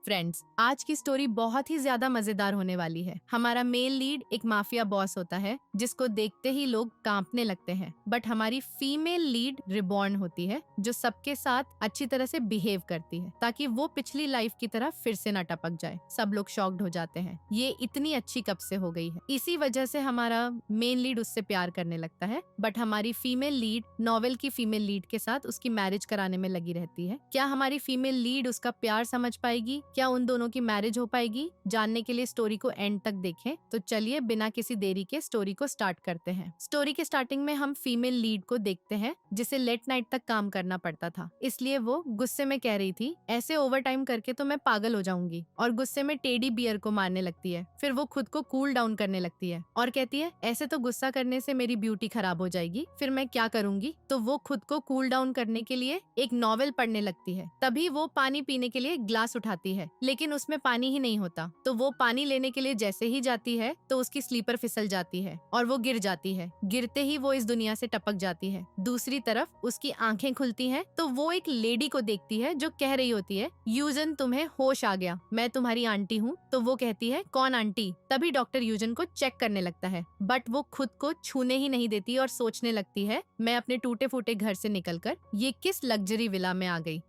Friends, आज की story बहुत ही ज्यादा मजेदार होने वाली है। हमारा मेल लीड एक माफिया बॉस होता है जिसको देखते ही लोग कांपने लगते हैं। बट हमारी फीमेल लीड रिबॉर्न होती है जो सबके साथ अच्छी तरह से बिहेव करती है ताकि वो पिछली लाइफ की तरह फिर से ना टपक जाए। सब लोग शॉक्ड हो जाते हैं, ये इतनी अच्छी कब से हो गई है। इसी वजह से हमारा मेन लीड उससे प्यार करने लगता है। बट हमारी फीमेल लीड नॉवेल की फीमेल लीड के साथ उसकी मैरिज कराने में लगी रहती है। क्या हमारी फीमेल लीड उसका प्यार समझ पाएगी? क्या उन दोनों की मैरिज हो पाएगी? जानने के लिए स्टोरी को एंड तक देखें। तो चलिए बिना किसी देरी के स्टोरी को स्टार्ट करते हैं। स्टोरी के स्टार्टिंग में हम फीमेल लीड को देखते हैं जिसे लेट नाइट तक काम करना पड़ता था, इसलिए वो गुस्से में कह रही थी ऐसे ओवर टाइम करके तो मैं पागल हो जाऊंगी, और गुस्से में टेडी बियर को मारने लगती है। फिर वो खुद को कूल डाउन करने लगती है और कहती है ऐसे तो गुस्सा करने से मेरी ब्यूटी खराब हो जाएगी, फिर मैं क्या करूंगी। तो वो खुद को कूल डाउन करने के लिए एक नॉवेल पढ़ने लगती है। तभी वो पानी पीने के लिए ग्लास उठाती है, लेकिन उसमें पानी ही नहीं होता। तो वो पानी लेने के लिए जैसे ही जाती है तो उसकी स्लीपर फिसल जाती है और वो गिर जाती है। गिरते ही वो इस दुनिया से टपक जाती है। दूसरी तरफ उसकी आंखें खुलती हैं तो वो एक लेडी को देखती है जो कह रही होती है यूजन तुम्हें होश आ गया, मैं तुम्हारी आंटी हूँ। तो वो कहती है कौन आंटी? तभी डॉक्टर यूजन को चेक करने लगता है, बट वो खुद को छूने ही नहीं देती और सोचने लगती है मैं अपने टूटे फूटे घर से निकलकर ये किस लग्जरी विला में आ गई।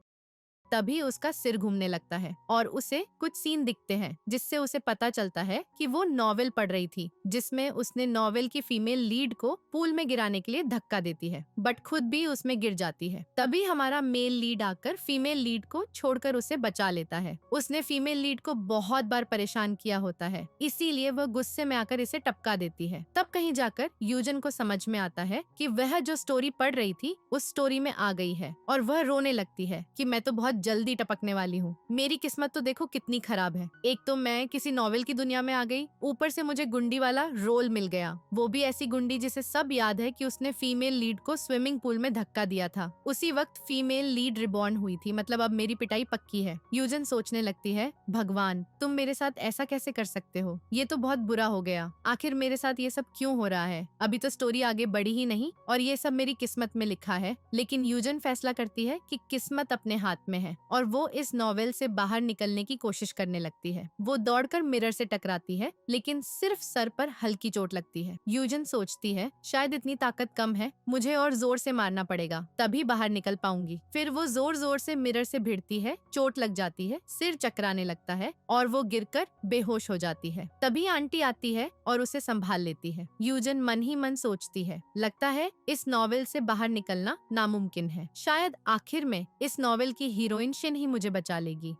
तभी उसका सिर घूमने लगता है और उसे कुछ सीन दिखते हैं जिससे उसे पता चलता है कि वो नॉवेल पढ़ रही थी जिसमें उसने नॉवेल की फीमेल लीड को पूल में गिराने के लिए धक्का देती है, बट खुद भी उसमें गिर जाती है। तभी हमारा मेल लीड आकर फीमेल लीड को छोड़कर उसे बचा लेता है। उसने फीमेल लीड को बहुत बार परेशान किया होता है, इसीलिए वह गुस्से में आकर इसे टपका देती है। तब कहीं जाकर यूजन को समझ में आता है कि वह जो स्टोरी पढ़ रही थी उस स्टोरी में आ गई है और वह रोने लगती है कि मैं तो बहुत जल्दी टपकने वाली हूँ, मेरी किस्मत तो देखो कितनी खराब है। एक तो मैं किसी नॉवेल की दुनिया में आ गई, ऊपर से मुझे गुंडी वाला रोल मिल गया, वो भी ऐसी गुंडी जिसे सब याद है कि उसने फीमेल लीड को स्विमिंग पूल में धक्का दिया था। उसी वक्त फीमेल लीड रिबॉर्न हुई थी, मतलब अब मेरी पिटाई पक्की है। यूजन सोचने लगती है भगवान तुम मेरे साथ ऐसा कैसे कर सकते हो, ये तो बहुत बुरा हो गया। आखिर मेरे साथ ये सब क्यों हो रहा है? अभी तो स्टोरी आगे बढ़ी ही नहीं और ये सब मेरी किस्मत में लिखा है। लेकिन यूजन फैसला करती है कि किस्मत अपने हाथ में है और वो इस नॉवेल से बाहर निकलने की कोशिश करने लगती है। वो दौड़कर मिरर से टकराती है लेकिन सिर्फ सर पर हल्की चोट लगती है। यूजन सोचती है शायद इतनी ताकत कम है, मुझे और जोर से मारना पड़ेगा तभी बाहर निकल पाऊंगी। फिर वो जोर जोर से मिरर से भिड़ती है, चोट लग जाती है, सिर चकराने लगता है और वो गिरकर बेहोश हो जाती है। तभी आंटी आती है और उसे संभाल लेती है। यूजन मन ही मन सोचती है लगता है इस नॉवेल से बाहर निकलना नामुमकिन है, शायद आखिर में इस नॉवेल की हीरोइन शिन ही मुझे बचा लेगी।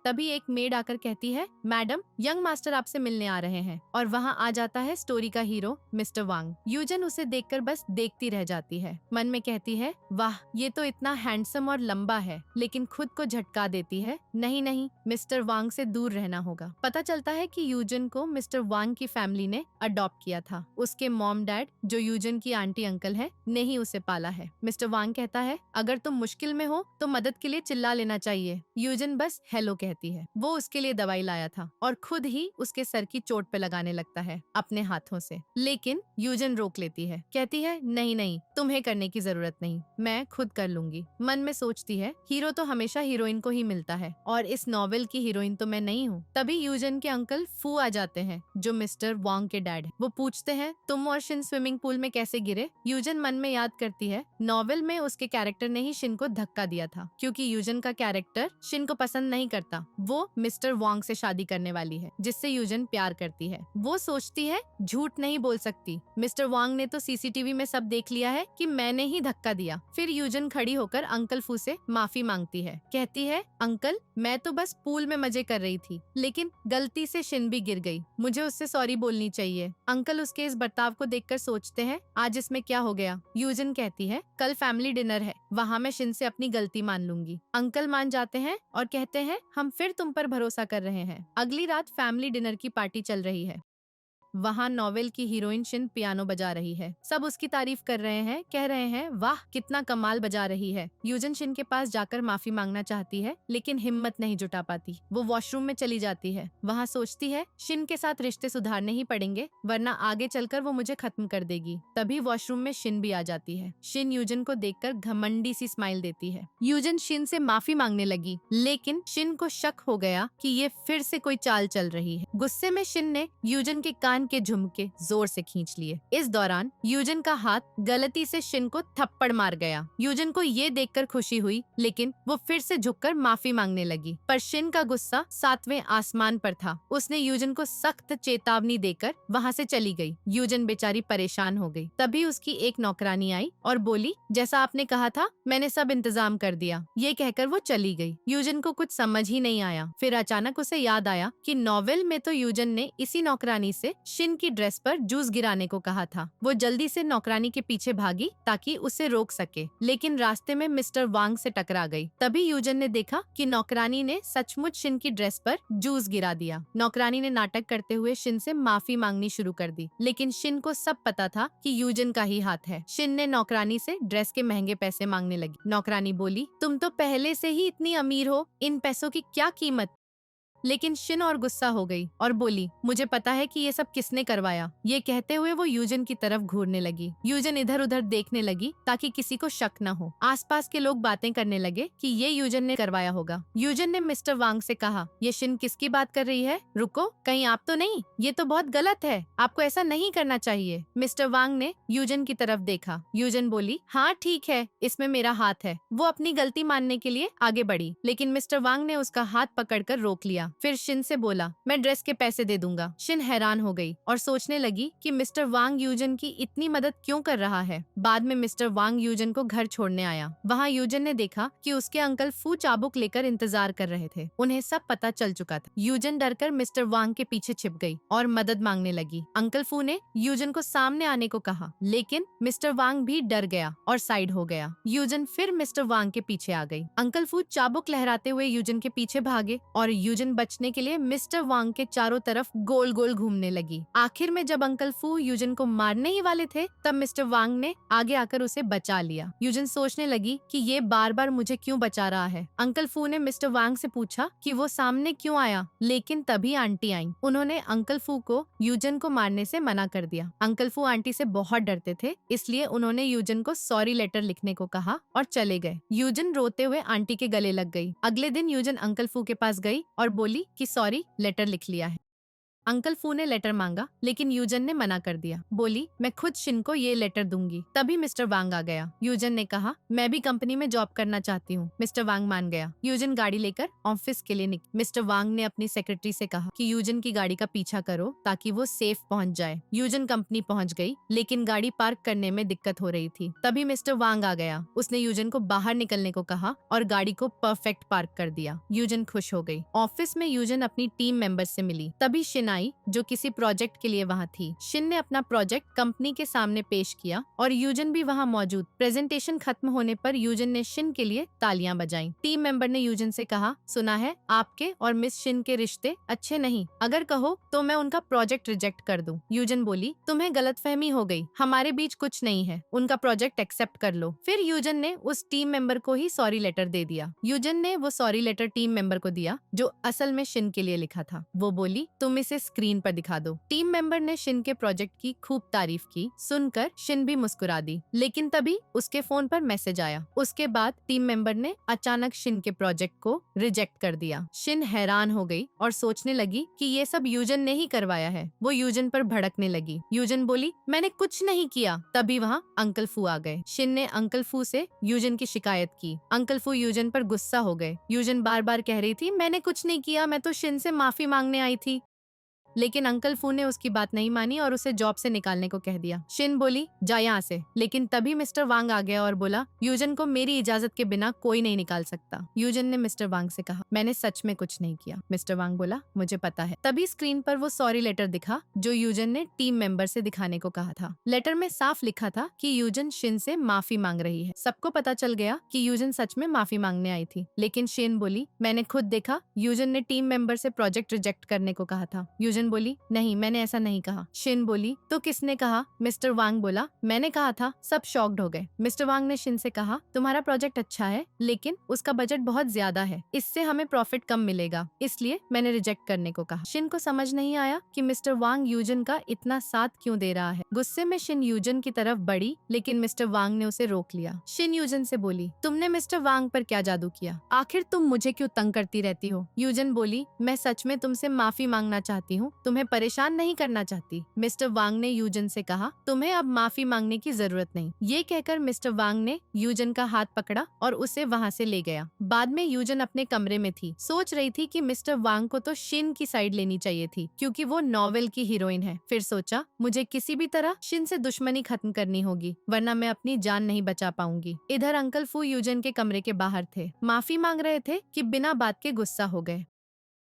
तभी एक मेड आकर कहती है मैडम यंग मास्टर आपसे मिलने आ रहे हैं, और वहाँ आ जाता है स्टोरी का हीरो मिस्टर वांग। यूजन उसे देखकर बस देखती रह जाती है, मन में कहती है वाह ये तो इतना हैंडसम और लंबा है, लेकिन खुद को झटका देती है नहीं नहीं मिस्टर वांग से दूर रहना होगा। पता चलता है कि यूजन को मिस्टर वांग की फैमिली ने अडॉप्ट किया था, उसके मॉम डैड जो यूजन की आंटी अंकल है ने ही उसे पाला है। मिस्टर वांग कहता है अगर तुम मुश्किल में हो तो मदद के लिए चिल्ला लेना चाहिए। यूजन बस हेलो कहती है। वो उसके लिए दवाई लाया था और खुद ही उसके सर की चोट पे लगाने लगता है अपने हाथों से, लेकिन यूजन रोक लेती है, कहती है नहीं नहीं तुम्हें करने की जरूरत नहीं, मैं खुद कर लूंगी। मन में सोचती है हीरो तो हमेशा हीरोइन को ही मिलता है और इस नॉवेल की हीरोइन तो मैं नहीं हूँ। तभी यूजन के अंकल फू आ जाते हैं जो मिस्टर वांग के डैड है। वो पूछते हैं तुम और शिन स्विमिंग पूल में कैसे गिरे? यूजन मन में याद करती है नॉवेल में उसके कैरेक्टर ने ही शिन को धक्का दिया था, क्योंकि यूजन का कैरेक्टर शिन को पसंद नहीं करता। वो मिस्टर वांग से शादी करने वाली है जिससे यूजन प्यार करती है। वो सोचती है झूठ नहीं बोल सकती, मिस्टर वांग ने तो सीसीटीवी में सब देख लिया है कि मैंने ही धक्का दिया। फिर यूजन खड़ी होकर अंकल फू से माफी मांगती है, कहती है अंकल मैं तो बस पूल में मजे कर रही थी, लेकिन गलती से शिन भी गिर गई, मुझे उससे सॉरी बोलनी चाहिए। अंकल उसके इस बर्ताव को देखकर सोचते हैं आज इसमें क्या हो गया। यूजन कहती है कल फैमिली डिनर है, वहाँ मैं शिन से अपनी गलती मान लूंगी। अंकल मान जाते हैं और कहते हैं हम फिर तुम पर भरोसा कर रहे हैं। अगली रात फैमिली डिनर की पार्टी चल रही है। वहाँ नॉवेल की हीरोइन शिन पियानो बजा रही है। सब उसकी तारीफ कर रहे हैं, कह रहे हैं वाह कितना कमाल बजा रही है। यूजन शिन के पास जाकर माफी मांगना चाहती है लेकिन हिम्मत नहीं जुटा पाती। वो वॉशरूम में चली जाती है। वहाँ सोचती है शिन के साथ रिश्ते सुधारने ही पड़ेंगे वरना आगे चलकर वो मुझे खत्म कर देगी। तभी वॉशरूम में शिन भी आ जाती है। शिन यूजन को देखकर घमंडी सी स्माइल देती है। यूजन शिन से माफी मांगने लगी लेकिन शिन को शक हो गया कि ये फिर से कोई चाल चल रही है। गुस्से में शिन ने यूजन के कान के झुमके जोर से खींच लिए। इस दौरान यूजन का हाथ गलती से शिन को थप्पड़ मार गया। यूजन को ये देखकर खुशी हुई लेकिन वो फिर से झुककर माफी मांगने लगी पर शिन का गुस्सा 7वें आसमान पर था। उसने यूजन को सख्त चेतावनी देकर वहाँ से चली गई। यूजन बेचारी परेशान हो गई। तभी उसकी एक नौकरानी आई और बोली जैसा आपने कहा था मैंने सब इंतजाम कर दिया। ये कहकर वो चली गई। यूजन को कुछ समझ ही नहीं आया। फिर अचानक उसे याद आया कि नॉवेल में तो यूजन ने इसी नौकरानी से शिन की ड्रेस पर जूस गिराने को कहा था। वो जल्दी से नौकरानी के पीछे भागी ताकि उसे रोक सके लेकिन रास्ते में मिस्टर वांग से टकरा गई। तभी यूजन ने देखा कि नौकरानी ने सचमुच शिन की ड्रेस पर जूस गिरा दिया। नौकरानी ने नाटक करते हुए शिन से माफी मांगनी शुरू कर दी लेकिन शिन को सब पता था कि यूजन का ही हाथ है। शिन ने नौकरानी से ड्रेस के महंगे पैसे मांगने लगी। नौकरानी बोली तुम तो पहले से ही इतनी अमीर हो, इन पैसों की क्या कीमत। लेकिन शिन और गुस्सा हो गई और बोली मुझे पता है कि ये सब किसने करवाया। ये कहते हुए वो यूजन की तरफ घूरने लगी। यूजन इधर उधर देखने लगी ताकि किसी को शक न हो। आसपास के लोग बातें करने लगे कि ये यूजन ने करवाया होगा। यूजन ने मिस्टर वांग से कहा ये शिन किसकी बात कर रही है, रुको कहीं आप तो नहीं, ये तो बहुत गलत है, आपको ऐसा नहीं करना चाहिए। मिस्टर वांग ने यूजन की तरफ देखा। यूजन बोली हाँ ठीक है इसमें मेरा हाथ है। वो अपनी गलती मानने के लिए आगे बढ़ी लेकिन मिस्टर वांग ने उसका हाथ पकड़कर रोक लिया। फिर शिन से बोला मैं ड्रेस के पैसे दे दूंगा। शिन हैरान हो गई और सोचने लगी कि मिस्टर वांग यूजन की इतनी मदद क्यों कर रहा है। बाद में मिस्टर वांग यूजन को घर छोड़ने आया। वहाँ यूजन ने देखा कि उसके अंकल फू चाबुक लेकर इंतजार कर रहे थे। उन्हें सब पता चल चुका था। यूजन डरकर मिस्टर वांग के पीछे छिप गई और मदद मांगने लगी। अंकल फू ने यूजन को सामने आने को कहा लेकिन मिस्टर वांग भी डर गया और साइड हो गया। यूजन फिर मिस्टर वांग के पीछे आ गई। अंकल फू चाबुक लहराते हुए यूजन के पीछे भागे और यूजन बचने के लिए मिस्टर वांग के चारों तरफ गोल गोल घूमने लगी। आखिर में जब अंकल फू यूजन को मारने ही वाले थे तब मिस्टर वांग ने आगे आकर उसे बचा लिया। यूजन सोचने लगी कि ये बार बार मुझे क्यों बचा रहा है। अंकल फू ने मिस्टर वांग से पूछा कि वो सामने क्यों आया लेकिन तभी आंटी आई। उन्होंने अंकल फू को यूजन को मारने से मना कर दिया। अंकल फू आंटी से बहुत डरते थे इसलिए उन्होंने यूजन को सॉरी लेटर लिखने को कहा और चले गए। यूजन रोते हुए आंटी के गले लग गई। अगले दिन यूजन अंकल फू के पास गई और बोली कि सॉरी लेटर लिख लिया है। अंकल फू ने लेटर मांगा लेकिन यूजन ने मना कर दिया। बोली मैं खुद शिन को ये लेटर दूंगी। तभी मिस्टर वांग आ गया। यूजन ने कहा मैं भी कंपनी में जॉब करना चाहती हूँ। मिस्टर वांग मान गया। यूजन गाड़ी लेकर ऑफिस के लिए निकली। मिस्टर वांग ने अपनी सेक्रेटरी से कहा कि यूजन की गाड़ी का पीछा करो ताकि वो सेफ पहुँच जाए। यूजन कंपनी पहुँच गई लेकिन गाड़ी पार्क करने में दिक्कत हो रही थी। तभी मिस्टर वांग आ गया। उसने यूजन को बाहर निकलने को कहा और गाड़ी को परफेक्ट पार्क कर दिया। यूजन खुश हो गई। ऑफिस में यूजन अपनी टीम मेंबर से मिली। तभी शिन आई जो किसी प्रोजेक्ट के लिए वहाँ थी। शिन ने अपना प्रोजेक्ट कंपनी के सामने पेश किया और यूजन भी वहाँ मौजूद। प्रेजेंटेशन खत्म होने पर यूजन ने शिन के लिए तालियां बजाई। टीम मेंबर ने यूजन से कहा सुना है आपके और मिस शिन के रिश्ते अच्छे नहीं, अगर कहो तो मैं उनका प्रोजेक्ट रिजेक्ट कर दूं। यूजन बोली तुम्हें गलतफहमी हो गई, हमारे बीच कुछ नहीं है, उनका प्रोजेक्ट एक्सेप्ट कर लो। फिर यूजन ने उस टीम मेंबर को ही सॉरी लेटर दे दिया। यूजन ने वो सॉरी लेटर टीम मेंबर को दिया जो असल में शिन के लिए लिखा था। वो बोली तुम इसे स्क्रीन पर दिखा दो। टीम मेंबर ने शिन के प्रोजेक्ट की खूब तारीफ की। सुनकर शिन भी मुस्कुरा दी लेकिन तभी उसके फोन पर मैसेज आया। उसके बाद टीम मेंबर ने अचानक शिन के प्रोजेक्ट को रिजेक्ट कर दिया। शिन हैरान हो गई और सोचने लगी कि ये सब यूजन ने ही करवाया है। वो यूजन पर भड़कने लगी। यूजन बोली मैंने कुछ नहीं किया। तभी वहाँ अंकल फू आ गए। शिन ने अंकल फू से यूजन की शिकायत की। अंकल फू यूजन पर गुस्सा हो गए। यूजन बार बार कह रही थी मैंने कुछ नहीं किया, मैं तो शिन से माफी मांगने आई थी। लेकिन अंकल फू ने उसकी बात नहीं मानी और उसे जॉब से निकालने को कह दिया। शिन बोली जा यहाँ से। लेकिन तभी मिस्टर वांग आ गया और बोला यूजन को मेरी इजाजत के बिना कोई नहीं निकाल सकता। यूजन ने मिस्टर वांग से कहा मैंने सच में कुछ नहीं किया। मिस्टर वांग बोला मुझे पता है। तभी स्क्रीन पर वो सॉरी लेटर दिखा जो यूजन ने टीम मेंबर से दिखाने को कहा था। लेटर में साफ लिखा था कि यूजन शिन से माफी मांग रही है। सबको पता चल गया कि यूजन सच में माफी मांगने आई थी। लेकिन शिन बोली मैंने खुद देखा यूजन ने टीम मेंबर से प्रोजेक्ट रिजेक्ट करने को कहा था। यूजन यूजन बोली, नहीं मैंने ऐसा नहीं कहा। शिन बोली, तो किसने कहा? मिस्टर वांग बोला, मैंने कहा था। सब शॉक्ड हो गए। मिस्टर वांग ने शिन से कहा, तुम्हारा प्रोजेक्ट अच्छा है लेकिन उसका बजट बहुत ज्यादा है, इससे हमें प्रॉफिट कम मिलेगा, इसलिए मैंने रिजेक्ट करने को कहा। शिन को समझ नहीं आया कि मिस्टर वांग यूजन का इतना साथ क्यों दे रहा है। गुस्से में शिन यूजन की तरफ बढ़ी लेकिन मिस्टर वांग ने उसे रोक लिया। शिन यूजन से बोली, तुमने मिस्टर वांग पर क्या जादू किया? आखिर तुम मुझे क्यों तंग करती रहती हो? यूजन बोली, मैं सच में तुमसे माफी मांगना चाहती हूँ, तुम्हें परेशान नहीं करना चाहती। मिस्टर वांग ने यूजन से कहा, तुम्हें अब माफी मांगने की जरूरत नहीं। ये कहकर मिस्टर वांग ने यूजन का हाथ पकड़ा और उसे वहाँ से ले गया। बाद में यूजन अपने कमरे में थी, सोच रही थी कि मिस्टर वांग को तो शिन की साइड लेनी चाहिए थी क्योंकि वो नॉवेल की हीरोइन है। फिर सोचा, मुझे किसी भी तरह शिन से दुश्मनी खत्म करनी होगी वरना मैं अपनी जान नहीं बचा पाऊंगी। इधर अंकल फू यूजन के कमरे के बाहर थे, माफी मांग रहे थे कि बिना बात के गुस्सा हो गए।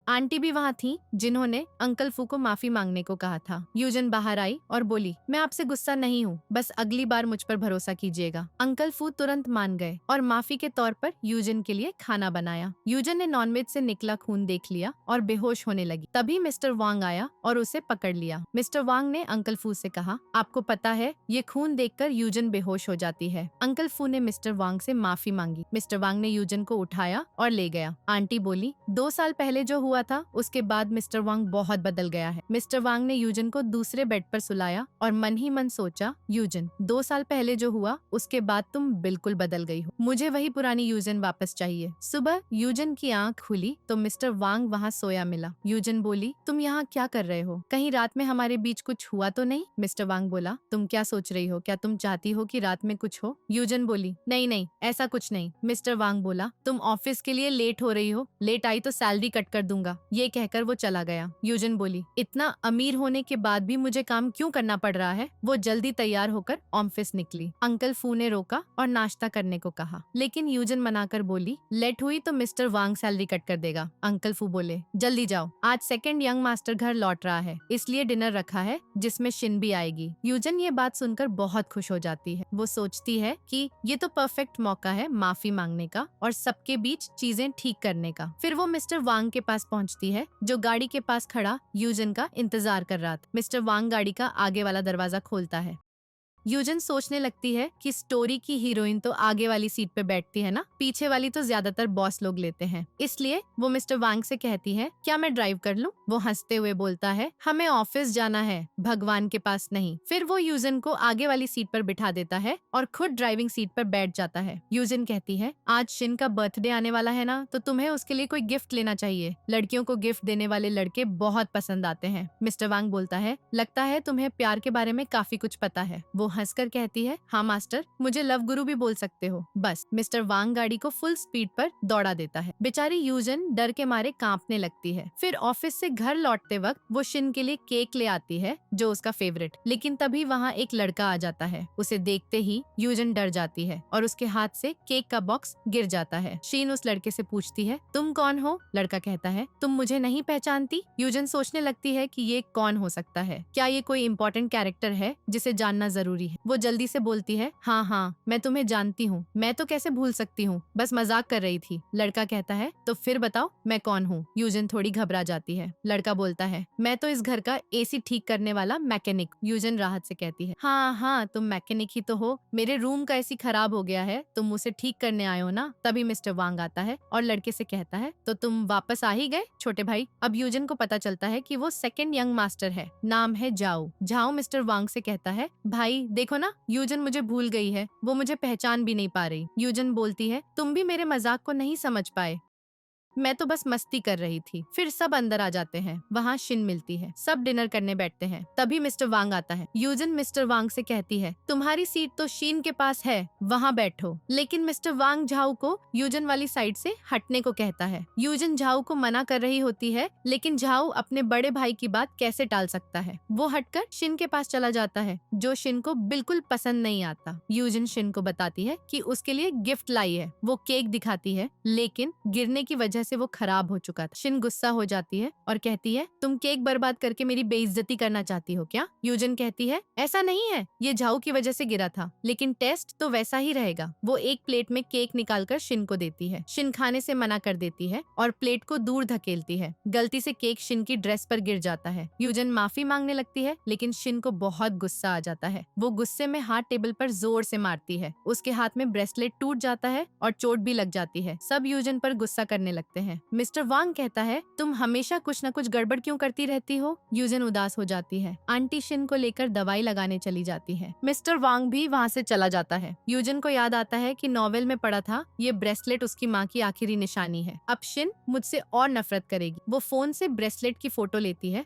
आंटी भी वहाँ थी जिन्होंने अंकल फू को माफी मांगने को कहा था। यूजन बाहर आई और बोली, मैं आपसे गुस्सा नहीं हूँ, बस अगली बार मुझ पर भरोसा कीजिएगा। अंकल फू तुरंत मान गए और माफी के तौर पर यूजन के लिए खाना बनाया। यूजन ने नॉनवेज से निकला खून देख लिया और बेहोश होने लगी। तभी मिस्टर वांग आया और उसे पकड़ लिया। मिस्टर वांग ने अंकल फू से कहा, आपको पता है ये खून देखकर यूजन बेहोश हो जाती है। अंकल फू ने मिस्टर वांग से माफी मांगी। मिस्टर वांग ने यूजन को उठाया और ले गया। आंटी बोली, 2 साल पहले जो हुआ था उसके बाद मिस्टर वांग बहुत बदल गया है। मिस्टर वांग ने यूजन को दूसरे बेड पर सुलाया और मन ही मन सोचा, यूजन 2 साल पहले जो हुआ उसके बाद तुम बिल्कुल बदल गई हो, मुझे वही पुरानी यूजन वापस चाहिए। सुबह यूजन की आंख खुली तो मिस्टर वांग वहाँ सोया मिला। यूजन बोली, तुम यहाँ क्या कर रहे हो? कहीं रात में हमारे बीच कुछ हुआ तो नहीं? मिस्टर वांग बोला, तुम क्या सोच रही हो? क्या तुम चाहती हो कि रात में कुछ हो? यूजन बोली, नहीं नहीं ऐसा कुछ नहीं। मिस्टर वांग बोला, तुम ऑफिस के लिए लेट हो रही हो, लेट आई तो सैलरी कट कर दूंगा। ये कहकर वो चला गया। यूजन बोली, इतना अमीर होने के बाद भी मुझे काम क्यों करना पड़ रहा है? वो जल्दी तैयार होकर ऑफिस निकली। अंकल फू ने रोका और नाश्ता करने को कहा लेकिन यूजन मनाकर बोली, लेट हुई तो मिस्टर वांग सैलरी कट कर देगा। अंकल फू बोले, जल्दी जाओ, आज सेकंड यंग मास्टर घर लौट रहा है इसलिए डिनर रखा है जिसमें शिन भी आएगी। यूजन ये बात सुनकर बहुत खुश हो जाती है। वो सोचती है कि ये तो परफेक्ट मौका है माफी मांगने का और सबके बीच चीजें ठीक करने का। फिर वो मिस्टर वांग के पास पहुंचती है जो गाड़ी के पास खड़ा यूजन का इंतजार कर रहा था। मिस्टर वांग गाड़ी का आगे वाला दरवाजा खोलता है। यूजन सोचने लगती है कि स्टोरी की हीरोइन तो आगे वाली सीट पे बैठती है ना, पीछे वाली तो ज्यादातर बॉस लोग लेते हैं। इसलिए वो मिस्टर वांग से कहती है, क्या मैं ड्राइव कर लूं? वो हंसते हुए बोलता है, हमें ऑफिस जाना है, भगवान के पास नहीं। फिर वो यूजन को आगे वाली सीट पर बिठा देता है और खुद ड्राइविंग सीट पर बैठ जाता है। यूजन कहती है, आज शिन का बर्थडे आने वाला है ना, तो तुम्हें उसके लिए कोई गिफ्ट लेना चाहिए। लड़कियों को गिफ्ट देने वाले लड़के बहुत पसंद आते हैं। मिस्टर वांग बोलता है, लगता है तुम्हें प्यार के बारे में काफी कुछ पता है। वो हंसकर कहती है, हाँ मास्टर, मुझे लव गुरु भी बोल सकते हो। बस मिस्टर वांग गाड़ी को फुल स्पीड पर दौड़ा देता है। बेचारी यूजन डर के मारे कांपने लगती है। फिर ऑफिस से घर लौटते वक्त वो शिन के लिए केक ले आती है जो उसका फेवरेट, लेकिन तभी वहाँ एक लड़का आ जाता है। उसे देखते ही यूजन डर जाती है और उसके हाथ से केक का बॉक्स गिर जाता है। शिन उस लड़के से पूछती है, तुम कौन हो? लड़का कहता है, तुम मुझे नहीं पहचानती? यूजन सोचने लगती है कि ये कौन हो सकता है, क्या ये कोई इम्पोर्टेंट कैरेक्टर है जिसे जानना जरूरी है। वो जल्दी से बोलती है, हाँ हाँ मैं तुम्हें जानती हूँ, मैं तो कैसे भूल सकती हूँ, बस मजाक कर रही थी। लड़का कहता है, तो फिर बताओ मैं कौन हूँ? यूजन थोड़ी घबरा जाती है। लड़का बोलता है, मैं तो इस घर का एसी ठीक करने वाला मैकेनिक। यूजन राहत से कहती है, हाँ हाँ तुम मैकेनिक ही तो हो, मेरे रूम का एसी खराब हो गया है, तुम उसे ठीक करने आए हो ना। तभी मिस्टर वांग आता है और लड़के से कहता है, तो तुम वापस आ ही गए छोटे भाई। अब यूजन को पता चलता है कि वो सेकंड यंग मास्टर है, नाम है जाओ। जाओ मिस्टर वांग से कहता है, भाई देखो ना यूजन मुझे भूल गई है, वो मुझे पहचान भी नहीं पा रही। यूजन बोलती है, तुम भी मेरे मजाक को नहीं समझ पाए, मैं तो बस मस्ती कर रही थी। फिर सब अंदर आ जाते हैं। वहाँ शिन मिलती है, सब डिनर करने बैठते हैं। तभी मिस्टर वांग आता है। यूजन मिस्टर वांग से कहती है, तुम्हारी सीट तो शिन के पास है, वहाँ बैठो। लेकिन मिस्टर वांग झाऊ को यूजन वाली साइड से हटने को कहता है। यूजन झाऊ को मना कर रही होती है, लेकिन झाऊ अपने बड़े भाई की बात कैसे टाल सकता है। वो हटकर शिन के पास चला जाता है, जो शिन को बिल्कुल पसंद नहीं आता। यूजन शिन को बताती है कि उसके लिए गिफ्ट लाई है। वो केक दिखाती है, लेकिन गिरने की वजह वजह से वो खराब हो चुका था। शिन गुस्सा हो जाती है और कहती है, तुम केक बर्बाद करके मेरी बेइज्जती करना चाहती हो क्या? यूजन कहती है, ऐसा नहीं है, ये झाऊ की वजह से गिरा था, लेकिन टेस्ट तो वैसा ही रहेगा। वो एक प्लेट में केक निकालकर शिन को देती है। शिन खाने से मना कर देती है और प्लेट को दूर धकेलती है। गलती से केक शिन की ड्रेस पर गिर जाता है। यूजन माफी मांगने लगती है, लेकिन शिन को बहुत गुस्सा आ जाता है। वो गुस्से में हाथ टेबल पर जोर से मारती है। उसके हाथ में ब्रेसलेट टूट जाता है और चोट भी लग जाती है। सब यूजन पर गुस्सा करने लगते हैं। मिस्टर वांग कहता है, तुम हमेशा कुछ न कुछ गड़बड़ क्यों करती रहती हो? यूजन उदास हो जाती है। आंटी शिन को लेकर दवाई लगाने चली जाती है। मिस्टर वांग भी वहाँ से चला जाता है। यूजन को याद आता है कि नॉवेल में पढ़ा था ये ब्रेसलेट उसकी माँ की आखिरी निशानी है। अब शिन मुझसे और नफरत करेगी। वो फोन से ब्रेसलेट की फोटो लेती है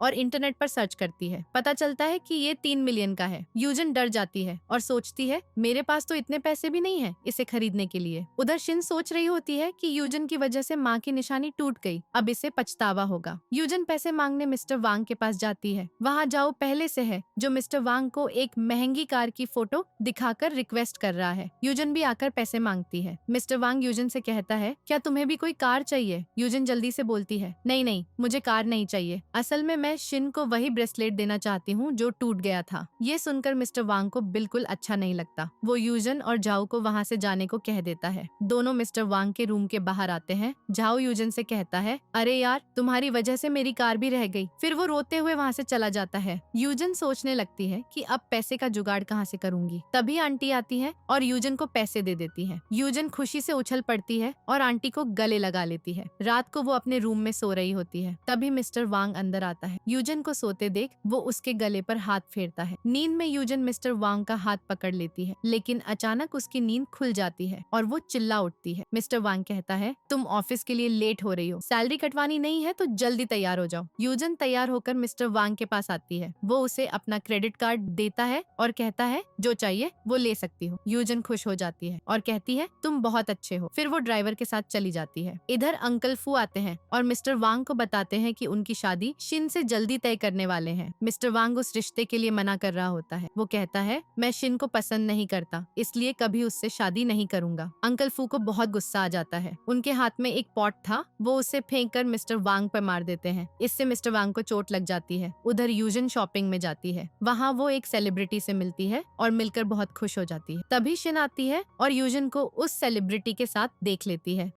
और इंटरनेट पर सर्च करती है। पता चलता है कि ये 3 मिलियन का है। यूजन डर जाती है और सोचती है, मेरे पास तो इतने पैसे भी नहीं है इसे खरीदने के लिए। उधर शिन सोच रही होती है कि यूजन की वजह से माँ की निशानी टूट गई, अब इसे पछतावा होगा। यूजन पैसे मांगने मिस्टर वांग के पास जाती है। वहाँ जाओ पहले से है, जो मिस्टर वांग को एक महंगी कार की फोटो दिखाकर रिक्वेस्ट कर रहा है। यूजन भी आकर पैसे मांगती है। मिस्टर वांग यूजन से कहता है, क्या तुम्हें भी कोई कार चाहिए? यूजन जल्दी से बोलती है, नहीं नहीं, मुझे कार नहीं चाहिए, असल में मैं शिन को वही ब्रेसलेट देना चाहती हूँ जो टूट गया था। ये सुनकर मिस्टर वांग को बिल्कुल अच्छा नहीं लगता। वो यूजन और झाओ को वहाँ से जाने को कह देता है। दोनों मिस्टर वांग के रूम के बाहर आते हैं। झाओ यूजन से कहता है, अरे यार, तुम्हारी वजह से मेरी कार भी रह गई। फिर वो रोते हुए वहाँ से चला जाता है। यूजन सोचने लगती है कि अब पैसे का जुगाड़ कहाँ से करूंगी। तभी आंटी आती है और यूजन को पैसे दे देती है। यूजन खुशी से उछल पड़ती है और आंटी को गले लगा लेती है। रात को वो अपने रूम में सो रही होती है। तभी मिस्टर वांग अंदर आता है। यूजन को सोते देख वो उसके गले पर हाथ फेरता है। नींद में यूजन मिस्टर वांग का हाथ पकड़ लेती है, लेकिन अचानक उसकी नींद खुल जाती है और वो चिल्ला उठती है। मिस्टर वांग कहता है, तुम ऑफिस के लिए लेट हो रही हो, सैलरी कटवानी नहीं है तो जल्दी तैयार हो जाओ। यूजन तैयार होकर मिस्टर वांग के पास आती है। वो उसे अपना क्रेडिट कार्ड देता है और कहता है, जो चाहिए वो ले सकती हो। यूजन खुश हो जाती है और कहती है, तुम बहुत अच्छे हो। फिर वो ड्राइवर के साथ चली जाती है। इधर अंकल फू आते हैं और मिस्टर वांग को बताते हैं कि उनकी शादी शिन से जल्दी तय करने वाले हैं। मिस्टर वांग उस रिश्ते के लिए मना कर रहा होता है। वो कहता है, मैं शिन को पसंद नहीं करता, इसलिए कभी उससे शादी नहीं करूंगा। अंकल फू को बहुत गुस्सा आ जाता है। उनके हाथ में एक पॉट था, वो उसे फेंककर मिस्टर वांग पर मार देते हैं। इससे मिस्टर वांग को चोट लग जाती है। उधर यूजन शॉपिंग में जाती है। वहाँ वो एक सेलिब्रिटी से मिलती है और मिलकर बहुत खुश हो जाती है। तभी शिन आती है और यूजन को उस सेलिब्रिटी के साथ देख लेती है।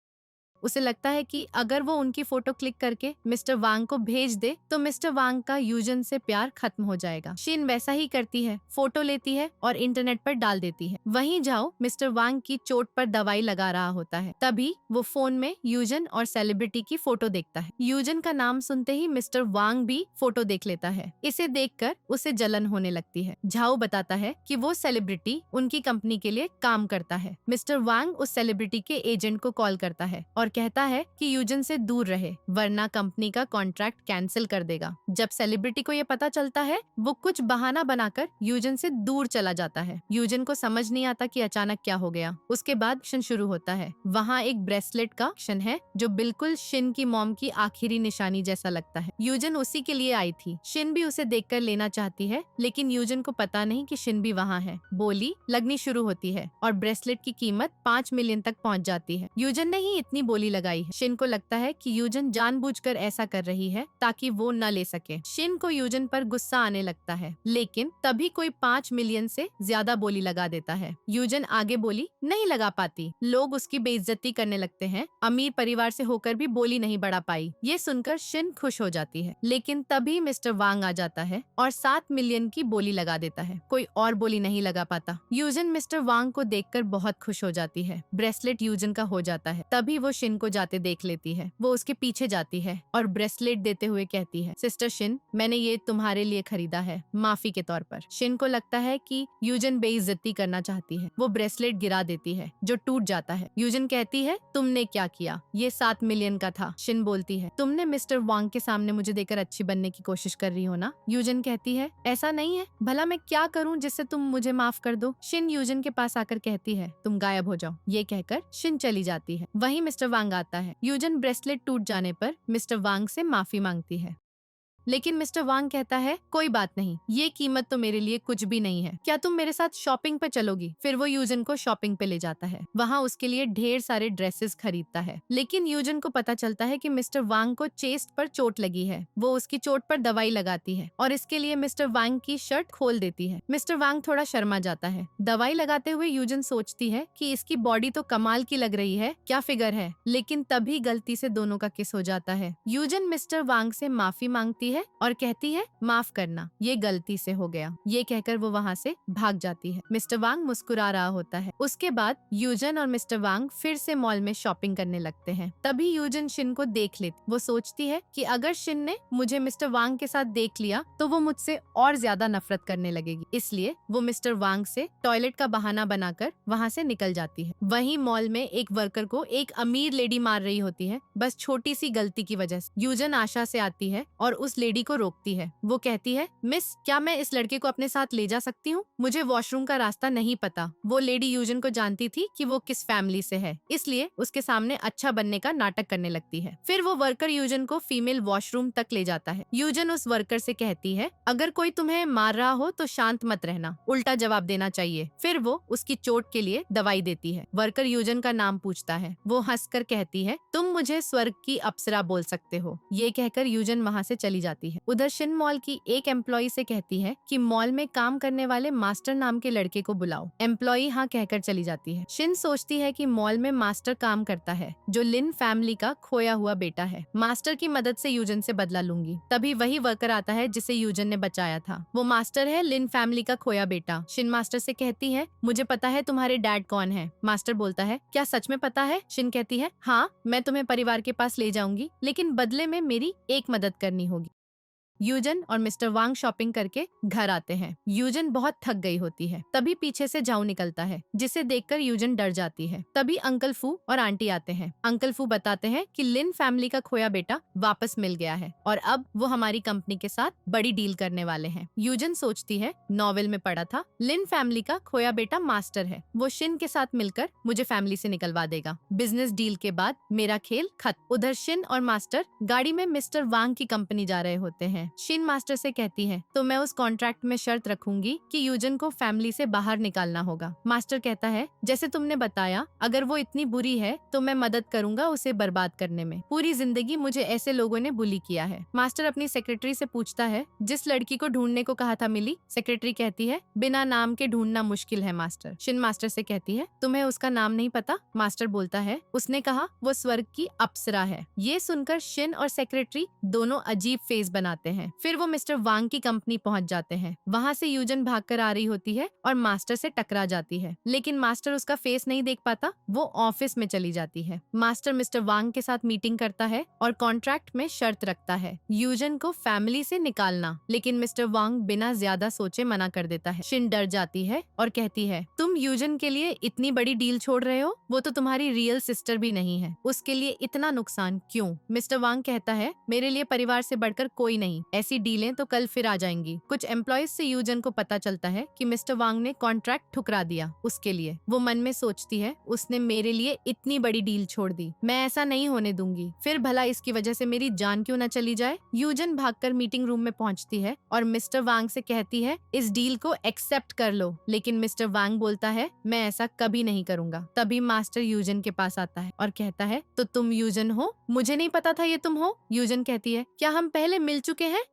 उसे लगता है कि अगर वो उनकी फोटो क्लिक करके मिस्टर वांग को भेज दे तो मिस्टर वांग का यूजन से प्यार खत्म हो जाएगा। शिन वैसा ही करती है, फोटो लेती है और इंटरनेट पर डाल देती है। वहीं जाओ मिस्टर वांग की चोट पर दवाई लगा रहा होता है। तभी वो फोन में यूजन और सेलिब्रिटी की फोटो देखता है। यूजन का नाम सुनते ही मिस्टर वांग भी फोटो देख लेता है। इसे देखकर उसे जलन होने लगती है। झाओ बताता है कि वो सेलिब्रिटी उनकी कंपनी के लिए काम करता है। मिस्टर वांग उस सेलिब्रिटी के एजेंट को कॉल करता है और कहता है कि यूजन से दूर रहे, वरना कंपनी का कॉन्ट्रैक्ट कैंसिल कर देगा। जब सेलिब्रिटी को ये पता चलता है, वो कुछ बहाना बनाकर यूजन से दूर चला जाता है। यूजन को समझ नहीं आता कि अचानक क्या हो गया। उसके बाद एक्शन शुरू होता है। वहाँ एक ब्रेसलेट का एक्शन है जो बिल्कुल शिन की मॉम की आखिरी निशानी जैसा लगता है। यूजन उसी के लिए आई थी। शिन भी उसे देखकर लेना चाहती है, लेकिन यूजन को पता नहीं कि शिन भी वहाँ है। बोली लगनी शुरू होती है और ब्रेसलेट की कीमत 5 मिलियन तक पहुँच जाती है। यूजन ने ही इतनी बोली लगाई है। शिन को लगता है कि यूजन जानबूझकर ऐसा कर रही है ताकि वो न ले सके। शिन को यूजन पर गुस्सा आने लगता है, लेकिन तभी कोई 5 मिलियन से ज्यादा बोली लगा देता है। यूजन आगे बोली नहीं लगा पाती। लोग उसकी बेइज्जती करने लगते हैं। अमीर परिवार से होकर भी बोली नहीं बढ़ा पाई। ये सुनकर शिन खुश हो जाती है, लेकिन तभी मिस्टर वांग आ जाता है और 7 मिलियन की बोली लगा देता है। कोई और बोली नहीं लगा पाता। यूजन मिस्टर वांग को देखकर बहुत खुश हो जाती है। ब्रेसलेट यूजन का हो जाता है। तभी वो शिन को जाते देख लेती है। वो उसके पीछे जाती है और ब्रेसलेट देते हुए कहती है, सिस्टर शिन, मैंने ये तुम्हारे लिए खरीदा है, माफी के तौर पर। शिन को लगता है कि यूजन बेइज्जती करना चाहती है। वो ब्रेसलेट गिरा देती है जो टूट जाता है। यूजन कहती है, तुमने क्या किया? ये 7 मिलियन का था। शिन बोलती है, तुमने मिस्टर वांग के सामने मुझे देकर अच्छी बनने की कोशिश कर रही हो ना? यूजन कहती है, ऐसा नहीं है, भला मैं क्या करूं जिससे तुम मुझे माफ कर दो? शिन यूजन के पास आकर कहती है, तुम गायब हो जाओ। ये कहकर शिन चली जाती है। वहीं मिस्टर वांग आता है। यूजन ब्रेसलेट टूट जाने पर मिस्टर वांग से माफी मांगती है। लेकिन मिस्टर वांग कहता है कोई बात नहीं, ये कीमत तो मेरे लिए कुछ भी नहीं है, क्या तुम मेरे साथ शॉपिंग पे चलोगी? फिर वो यूजन को शॉपिंग पे ले जाता है, वहाँ उसके लिए ढेर सारे ड्रेसेस खरीदता है। लेकिन यूजन को पता चलता है कि मिस्टर वांग को चेस्ट पर चोट लगी है। वो उसकी चोट पर दवाई लगाती है और इसके लिए मिस्टर वांग की शर्ट खोल देती है। मिस्टर वांग थोड़ा शर्मा जाता है। दवाई लगाते हुए यूजन सोचती है कि इसकी बॉडी तो कमाल की लग रही है, क्या फिगर है, लेकिन तभी गलती से दोनों का किस हो जाता है। यूजन मिस्टर वांग से माफी मांगती है और कहती है माफ करना, ये गलती से हो गया। ये कहकर वो वहाँ से भाग जाती है। मिस्टर वांग मुस्कुरा रहा होता है। उसके बाद यूजन और मिस्टर वांग फिर से मॉल में शॉपिंग करने लगते हैं। तभी यूजन शिन को देख लेती। वो सोचती है कि अगर शिन ने मुझे मिस्टर वांग के साथ देख लिया तो वो मुझसे और ज्यादा नफरत करने लगेगी, इसलिए वो मिस्टर वांग से टॉयलेट का बहाना बनाकर वहाँ से निकल जाती है। वहीं मॉल में एक वर्कर को एक अमीर लेडी मार रही होती है, बस छोटी सी गलती की वजह से। यूजन आशा से आती है और उस लेडी को रोकती है। वो कहती है मिस, क्या मैं इस लड़के को अपने साथ ले जा सकती हूँ? मुझे वॉशरूम का रास्ता नहीं पता। वो लेडी यूजन को जानती थी कि वो किस फैमिली से है, इसलिए उसके सामने अच्छा बनने का नाटक करने लगती है। फिर वो वर्कर यूजन को फीमेल वॉशरूम तक ले जाता है। यूजन उस वर्कर से कहती है अगर कोई तुम्हें मार रहा हो तो शांत मत रहना, उल्टा जवाब देना चाहिए। फिर वो उसकी चोट के लिए दवाई देती है। वर्कर यूजन का नाम पूछता है। वो हंसकर कहती है तुम मुझे स्वर्ग की अप्सरा बोल सकते हो। ये कहकर यूजन वहाँ से चली जाती है। उधर शिन मॉल की एक एम्प्लॉय से कहती है कि मॉल में काम करने वाले मास्टर नाम के लड़के को बुलाओ। एम्प्लॉय हाँ कहकर चली जाती है। शिन सोचती है कि मॉल में मास्टर काम करता है जो लिन फैमिली का खोया हुआ बेटा है। मास्टर की मदद से यूजन से बदला लूंगी। तभी वही वर्कर आता है जिसे यूजन ने बचाया था। वो मास्टर है लिन फैमिली का खोया बेटा। शिन मास्टर से कहती है मुझे पता है तुम्हारे डैड कौन है। मास्टर बोलता है क्या सच में पता है? शिन कहती है हाँ, मैं तुम्हें परिवार के पास ले जाऊंगी, लेकिन बदले में मेरी एक मदद करनी होगी। यूजन और मिस्टर वांग शॉपिंग करके घर आते हैं। यूजन बहुत थक गई होती है। तभी पीछे से जाऊ निकलता है, जिसे देखकर यूजन डर जाती है। तभी अंकल फू और आंटी आते हैं। अंकल फू बताते हैं कि लिन फैमिली का खोया बेटा वापस मिल गया है और अब वो हमारी कंपनी के साथ बड़ी डील करने वाले हैं। यूजन सोचती है नॉवेल में पढ़ा था लिन फैमिली का खोया बेटा मास्टर है, वो शिन के साथ मिलकर मुझे फैमिली से निकलवा देगा। बिजनेस डील के बाद मेरा खेल खत्म। उधर शिन और मास्टर गाड़ी में मिस्टर वांग की कंपनी जा रहे होते हैं। शिन मास्टर से कहती है तो मैं उस कॉन्ट्रैक्ट में शर्त रखूंगी कि यूजन को फैमिली से बाहर निकालना होगा। मास्टर कहता है जैसे तुमने बताया, अगर वो इतनी बुरी है तो मैं मदद करूंगा उसे बर्बाद करने में। पूरी जिंदगी मुझे ऐसे लोगों ने बुली किया है। मास्टर अपनी सेक्रेटरी से पूछता है जिस लड़की को ढूंढने को कहा था मिली? सेक्रेटरी कहती है बिना नाम के ढूंढना मुश्किल है मास्टर। शिन मास्टर से कहती है तुम्हें उसका नाम नहीं पता? मास्टर बोलता है उसने कहा वो स्वर्ग की अप्सरा है। ये सुनकर शिन और सेक्रेटरी दोनों अजीब फेस बनाते हैं। फिर वो मिस्टर वांग की कंपनी पहुंच जाते हैं। वहाँ से यूजन भागकर आ रही होती है और मास्टर से टकरा जाती है, लेकिन मास्टर उसका फेस नहीं देख पाता। वो ऑफिस में चली जाती है। मास्टर मिस्टर वांग के साथ मीटिंग करता है और कॉन्ट्रैक्ट में शर्त रखता है यूजन को फैमिली से निकालना, लेकिन मिस्टर वांग बिना ज्यादा सोचे मना कर देता है। शिन डर जाती है और कहती है तुम यूजन के लिए इतनी बड़ी डील छोड़ रहे हो? वो तो तुम्हारी रियल सिस्टर भी नहीं है, उसके लिए इतना नुकसान क्यों? मिस्टर वांग कहता है मेरे लिए परिवार से बढ़कर कोई नहीं, ऐसी डीलें तो कल फिर आ जाएंगी। कुछ एम्प्लॉयज से यूजन को पता चलता है कि मिस्टर वांग ने कॉन्ट्रैक्ट ठुकरा दिया उसके लिए। वो मन में सोचती है उसने मेरे लिए इतनी बड़ी डील छोड़ दी, मैं ऐसा नहीं होने दूंगी। फिर भला इसकी वजह से मेरी जान क्यों न चली जाए? यूजन भागकर मीटिंग रूम में पहुंचती है और मिस्टर वांग से कहती है इस डील को एक्सेप्ट कर लो, लेकिन मिस्टर वांग बोलता है मैं ऐसा कभी नहीं करूंगा। तभी मास्टर यूजन के पास आता है और कहता है तो तुम यूजन हो? मुझे नहीं पता था ये तुम हो। यूजन कहती है क्या हम पहले मिल चुके हैं?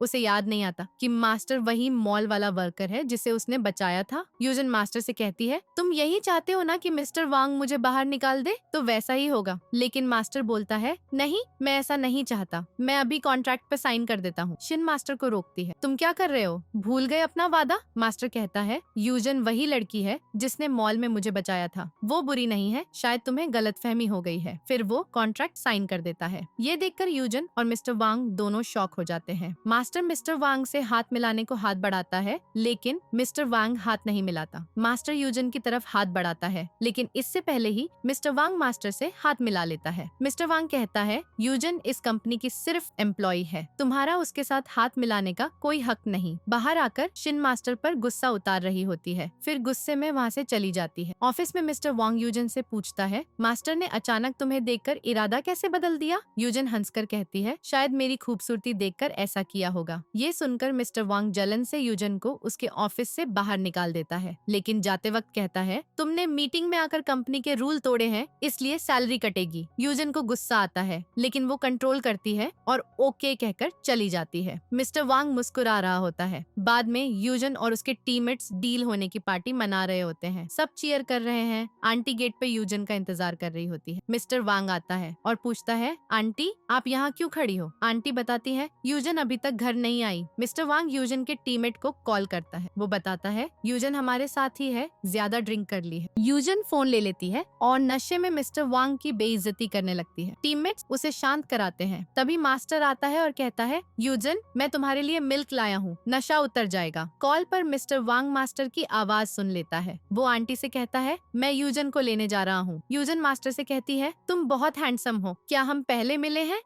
उसे याद नहीं आता कि मास्टर वही मॉल वाला वर्कर है जिसे उसने बचाया था। यूजन मास्टर से कहती है तुम यही चाहते हो ना कि मिस्टर वांग मुझे बाहर निकाल दे, तो वैसा ही होगा। लेकिन मास्टर बोलता है नहीं, मैं ऐसा नहीं चाहता, मैं अभी कॉन्ट्रैक्ट पे साइन कर देता हूँ। शिन मास्टर को रोकती है तुम क्या कर रहे हो, भूल गए अपना वादा? मास्टर कहता है यूजन वही लड़की है जिसने मॉल में मुझे बचाया था, वो बुरी नहीं है, शायद तुम्हें गलतफहमी हो गई है। फिर वो कॉन्ट्रैक्ट साइन कर देता है। ये देखकर यूजन और मिस्टर वांग दोनों शॉक हो जाते हैं। मास्टर मिस्टर वांग से हाथ मिलाने को हाथ बढ़ाता है, लेकिन मिस्टर वांग हाथ नहीं मिलाता। मास्टर यूजन की तरफ हाथ बढ़ाता है, लेकिन इससे पहले ही मिस्टर वांग मास्टर से हाथ मिला लेता है। मिस्टर वांग कहता है, यूजन इस कंपनी की सिर्फ एम्प्लॉय है, तुम्हारा उसके साथ हाथ मिलाने का कोई हक नहीं। बाहर आकर शिन मास्टर पर गुस्सा उतार रही होती है, फिर गुस्से में वहाँ से चली जाती है। ऑफिस में मिस्टर वांग यूजन से पूछता है, मास्टर ने अचानक तुम्हें देखकर इरादा कैसे बदल दिया? यूजन हंसकर कहती है, शायद मेरी खूबसूरती देखकर ऐसा किया होगा। ये सुनकर मिस्टर वांग जलन से यूजन को उसके ऑफिस से बाहर निकाल देता है, लेकिन जाते वक्त कहता है, तुमने मीटिंग में आकर कंपनी के रूल तोड़े हैं, इसलिए सैलरी कटेगी। यूजन को गुस्सा आता है, लेकिन वो कंट्रोल करती है और ओके कहकर चली जाती है। मिस्टर वांग मुस्कुरा रहा होता है। बाद में यूजन और उसके टीममेट्स डील होने की पार्टी मना रहे होते हैं। सब चीयर कर रहे हैं। आंटी गेट पे यूजन का इंतजार कर रही होती है। मिस्टर वांग आता है और पूछता है, आंटी आप यहाँ क्यों खड़ी हो? आंटी बताती है, यूजन अभी तक घर नहीं आई। मिस्टर वांग यूजन के टीममेट को कॉल करता है। वो बताता है, यूजन हमारे साथ ही है, ज्यादा ड्रिंक कर ली है। यूजन फोन ले लेती है और नशे में मिस्टर वांग की बेइज्जती करने लगती है। टीममेट्स उसे शांत कराते हैं। तभी मास्टर आता है और कहता है, यूजन मैं तुम्हारे लिए मिल्क लाया हूँ, नशा उतर जाएगा। कॉल पर मिस्टर वांग मास्टर की आवाज सुन लेता है। वो आंटी से कहता है, मैं यूजन को लेने जा रहा हूँ। यूजन मास्टर से कहती है, तुम बहुत हैंडसम हो, क्या हम पहले मिले हैं?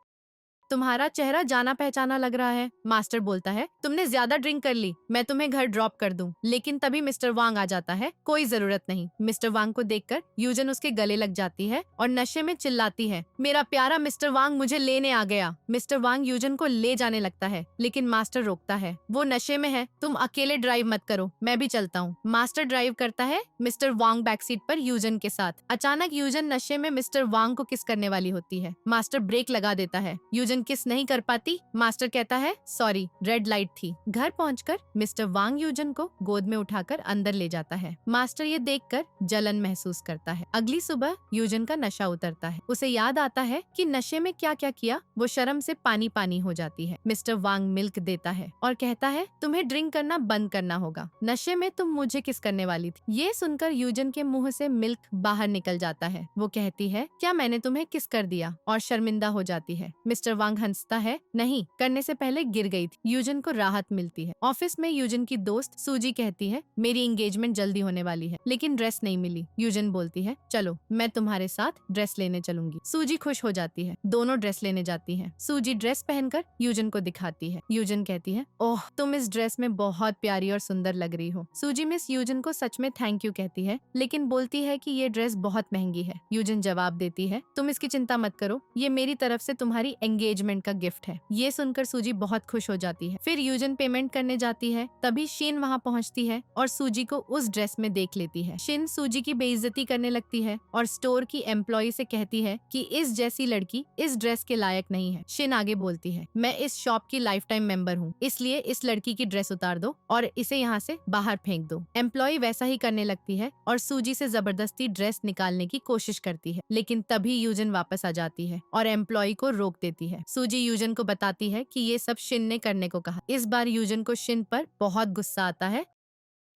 तुम्हारा चेहरा जाना पहचाना लग रहा है। मास्टर बोलता है, तुमने ज्यादा ड्रिंक कर ली, मैं तुम्हें घर ड्रॉप कर दूं। लेकिन तभी मिस्टर वांग आ जाता है, कोई जरूरत नहीं। मिस्टर वांग को देखकर यूजन उसके गले लग जाती है और नशे में चिल्लाती है, मेरा प्यारा मिस्टर वांग मुझे लेने आ गया। मिस्टर वांग यूजन को ले जाने लगता है, लेकिन मास्टर रोकता है, वो नशे में है, तुम अकेले ड्राइव मत करो, मैं भी चलता हूँ। मास्टर ड्राइव करता है, मिस्टर वांग बैक सीट पर यूजन के साथ। अचानक यूजन नशे में मिस्टर वांग को किस करने वाली होती है। मास्टर ब्रेक लगा देता है। यूजन किस नहीं कर पाती। मास्टर कहता है, सॉरी रेड लाइट थी। घर पहुंचकर मिस्टर वांग यूजन को गोद में उठाकर अंदर ले जाता है। मास्टर ये देखकर जलन महसूस करता है। अगली सुबह यूजन का नशा उतरता है। उसे याद आता है कि नशे में क्या क्या किया। वो शर्म से पानी पानी हो जाती है। मिस्टर वांग मिल्क देता है और कहता है, तुम्हें ड्रिंक करना बंद करना होगा, नशे में तुम मुझे किस करने वाली थी। ये सुनकर यूजन के मुंह से मिल्क बाहर निकल जाता है। वो कहती है, क्या मैंने तुम्हें किस कर दिया, और शर्मिंदा हो जाती है। मिस्टर वांग हंसता है, नहीं, करने से पहले गिर गई थी। यूजन को राहत मिलती है। ऑफिस में यूजन की दोस्त सूजी कहती है, मेरी एंगेजमेंट जल्दी होने वाली है, लेकिन ड्रेस नहीं मिली। यूजन बोलती है, चलो मैं तुम्हारे साथ ड्रेस लेने चलूंगी। सूजी खुश हो जाती है। दोनों ड्रेस लेने जाती हैं। सूजी ड्रेस पहनकर यूजन को दिखाती है। यूजन कहती है, ओह तुम इस ड्रेस में बहुत प्यारी और सुंदर लग रही हो। सूजी मिस यूजन को सच में थैंक यू कहती है, लेकिन बोलती है कि ये ड्रेस बहुत महंगी है। यूजन जवाब देती है, तुम इसकी चिंता मत करो, ये मेरी तरफ से तुम्हारी एंगेजमेंट का गिफ्ट है। ये सुनकर सूजी बहुत खुश हो जाती है। फिर यूजन पेमेंट करने जाती है। तभी शिन वहाँ पहुँचती है और सूजी को उस ड्रेस में देख लेती है। शिन सूजी की बेइज्जती करने लगती है और स्टोर की एम्प्लॉय से कहती है कि इस जैसी लड़की इस ड्रेस के लायक नहीं है। शिन आगे बोलती है, मैं इस शॉप की लाइफ टाइम मेंबर हूँ, इसलिए इस लड़की की ड्रेस उतार दो और इसे यहाँ से बाहर फेंक दो। एम्प्लॉय वैसा ही करने लगती है और सूजी से जबरदस्ती ड्रेस निकालने की कोशिश करती है, लेकिन तभी यूजन वापस आ जाती है और एम्प्लॉय को रोक देती है। सूजी यूजन को बताती है कि ये सब शिन ने करने को कहा। इस बार यूजन को शिन पर बहुत गुस्सा आता है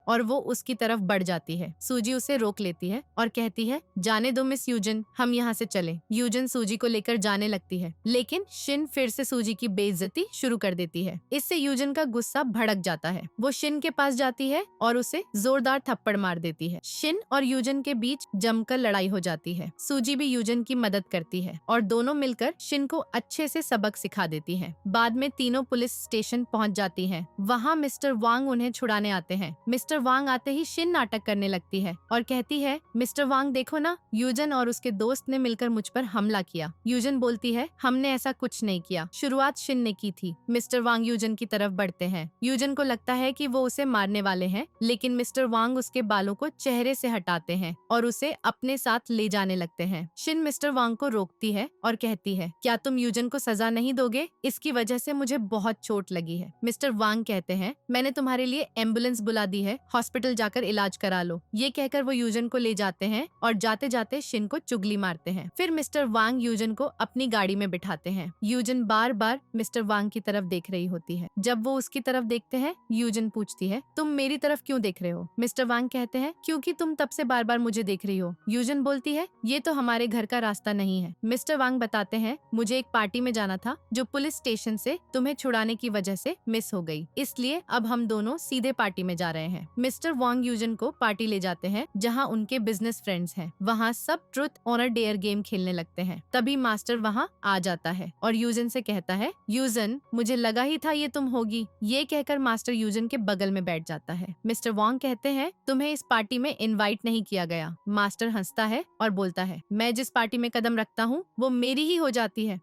और वो उसकी तरफ बढ़ जाती है। सूजी उसे रोक लेती है और कहती है, जाने दो मिस यूजन, हम यहाँ से चलें। यूजन सूजी को लेकर जाने लगती है, लेकिन शिन फिर से सूजी की बेइज्जती शुरू कर देती है। इससे यूजन का गुस्सा भड़क जाता है। वो शिन के पास जाती है और उसे जोरदार थप्पड़ मार देती है। शिन और यूजन के बीच जमकर लड़ाई हो जाती है। सूजी भी यूजन की मदद करती है और दोनों मिलकर शिन को अच्छे से सबक सिखा देती है। बाद में तीनों पुलिस स्टेशन पहुँच जाती है। वहाँ मिस्टर वांग उन्हें छुड़ाने आते हैं। मिस्टर वांग आते ही शिन नाटक करने लगती है और कहती है, मिस्टर वांग देखो ना, यूजन और उसके दोस्त ने मिलकर मुझ पर हमला किया। यूजन बोलती है, हमने ऐसा कुछ नहीं किया, शुरुआत शिन ने की थी। मिस्टर वांग यूजन की तरफ बढ़ते हैं। यूजन को लगता है कि वो उसे मारने वाले हैं, लेकिन मिस्टर वांग उसके बालों को चेहरे से हटाते हैं और उसे अपने साथ ले जाने लगते हैं। शिन मिस्टर वांग को रोकती है और कहती है, क्या तुम यूजन को सजा नहीं दोगे? इसकी वजह से मुझे बहुत चोट लगी है। मिस्टर वांग कहते हैं, मैंने तुम्हारे लिए एम्बुलेंस बुला दी है हॉस्पिटल जाकर इलाज करा लो। ये कहकर वो यूजन को ले जाते हैं और जाते जाते शिन को चुगली मारते हैं। फिर मिस्टर वांग यूजन को अपनी गाड़ी में बिठाते हैं। यूजन बार बार मिस्टर वांग की तरफ देख रही होती है। जब वो उसकी तरफ देखते हैं, यूजन पूछती है, तुम मेरी तरफ क्यों देख रहे हो? मिस्टर वांग कहते हैं, क्योंकि तुम तब से बार बार मुझे देख रही हो। यूजन बोलती है, ये तो हमारे घर का रास्ता नहीं है। मिस्टर वांग बताते हैं, मुझे एक पार्टी में जाना था जो पुलिस स्टेशन से तुम्हें छुड़ाने की वजह से मिस हो गई, इसलिए अब हम दोनों सीधे पार्टी में जा रहे हैं। मिस्टर वांग यूजन को पार्टी ले जाते हैं जहाँ उनके बिजनेस फ्रेंड्स हैं। वहाँ सब ट्रुथ ऑनर डेयर गेम खेलने लगते हैं। तभी मास्टर वहाँ आ जाता है और यूजन से कहता है, यूजन मुझे लगा ही था ये तुम होगी। ये कहकर मास्टर यूजन के बगल में बैठ जाता है। मिस्टर वांग कहते हैं, तुम्हें इस पार्टी में इनवाइट नहीं किया गया। मास्टर हंसता है और बोलता है, मैं जिस पार्टी में कदम रखता हूँ वो मेरी ही हो जाती है।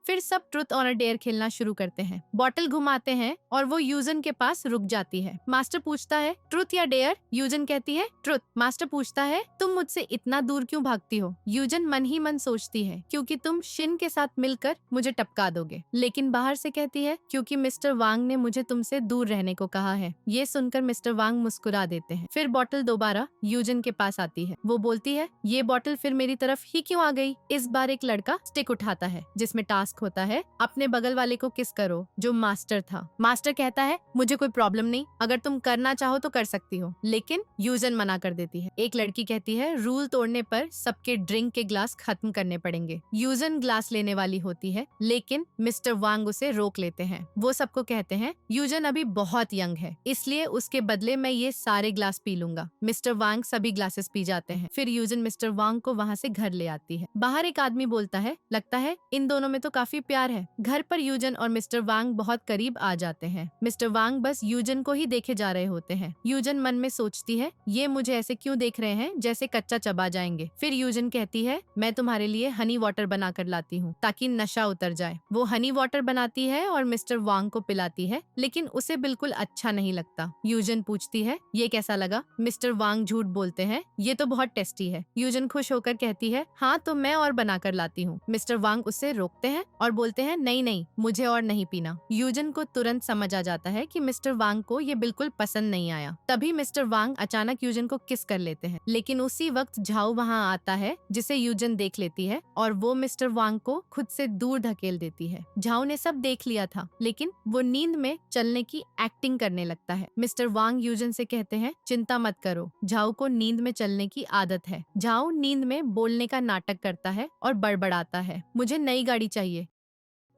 फिर सब ट्रुथ ऑनर डेयर खेलना शुरू करते हैं। बॉटल घुमाते हैं और वो यूजन के पास रुक जाती है। मास्टर पूछता है, ट्रुथ या डेयर? यूजन कहती है, ट्रुथ। मास्टर पूछता है, तुम मुझसे इतना दूर क्यों भागती हो? यूजन मन ही मन सोचती है, क्योंकि तुम शिन के साथ मिलकर मुझे टपका दोगे। लेकिन बाहर से कहती है, क्योंकि मिस्टर वांग ने मुझे तुमसे दूर रहने को कहा है। ये सुनकर मिस्टर वांग मुस्कुरा देते हैं। फिर बॉटल दोबारा यूजन के पास आती है। वो बोलती है, ये बॉटल फिर मेरी तरफ ही क्यों आ गई? इस बार एक लड़का स्टिक उठाता है जिसमें टास्क होता है, अपने बगल वाले को किस करो, जो मास्टर था। मास्टर कहता है, मुझे कोई प्रॉब्लम नहीं, अगर तुम करना चाहो तो कर सकती हो। लेकिन यूजन मना कर देती है। एक लड़की कहती है, रूल तोड़ने पर सबके ड्रिंक के ग्लास खत्म करने पड़ेंगे। यूजन ग्लास लेने वाली होती है, लेकिन मिस्टर वांग उसे रोक लेते हैं। वो सबको कहते हैं, यूजन अभी बहुत यंग है, इसलिए उसके बदले मैं ये सारे ग्लास पी लूंगा। मिस्टर वांग सभी ग्लासेस पी जाते हैं। फिर यूजन मिस्टर वांग को वहाँ से घर ले आती है। बाहर एक आदमी बोलता है, लगता है इन दोनों में तो काफी प्यार है। घर पर यूजन और मिस्टर वांग बहुत करीब आ जाते हैं। मिस्टर वांग बस यूजन को ही देखे जा रहे होते हैं। यूजन मन में सोचती है, ये मुझे ऐसे क्यों देख रहे हैं जैसे कच्चा चबा जाएंगे। फिर यूजन कहती है, मैं तुम्हारे लिए हनी वाटर बना कर लाती हूँ ताकि नशा उतर जाए। वो हनी वाटर बनाती है और मिस्टर वांग को पिलाती है, लेकिन उसे बिल्कुल अच्छा नहीं लगता। यूजन पूछती है, ये कैसा लगा? मिस्टर वांग झूठ बोलते हैं, ये तो बहुत टेस्टी है। यूजन खुश होकर कहती है, हाँ तो मैं और बना कर लाती हूँ। मिस्टर वांग उससे रोकते हैं और बोलते हैं, नहीं नहीं, मुझे और नहीं पीना। यूजन को तुरंत समझ आ जाता है कि मिस्टर वांग को ये बिल्कुल पसंद नहीं आया। तभी मिस्टर वांग अचानक यूजन को किस कर लेते हैं, लेकिन उसी वक्त झाऊ वहाँ आता है जिसे यूजन देख लेती है और वो मिस्टर वांग को खुद से दूर धकेल देती है। झाऊ ने सब देख लिया था, लेकिन वो नींद में चलने की एक्टिंग करने लगता है। मिस्टर वांग यूजन से कहते हैं, चिंता मत करो, झाऊ को नींद में चलने की आदत है। झाऊ नींद में बोलने का नाटक करता है और बड़बड़ाता है, मुझे नई गाड़ी चाहिए,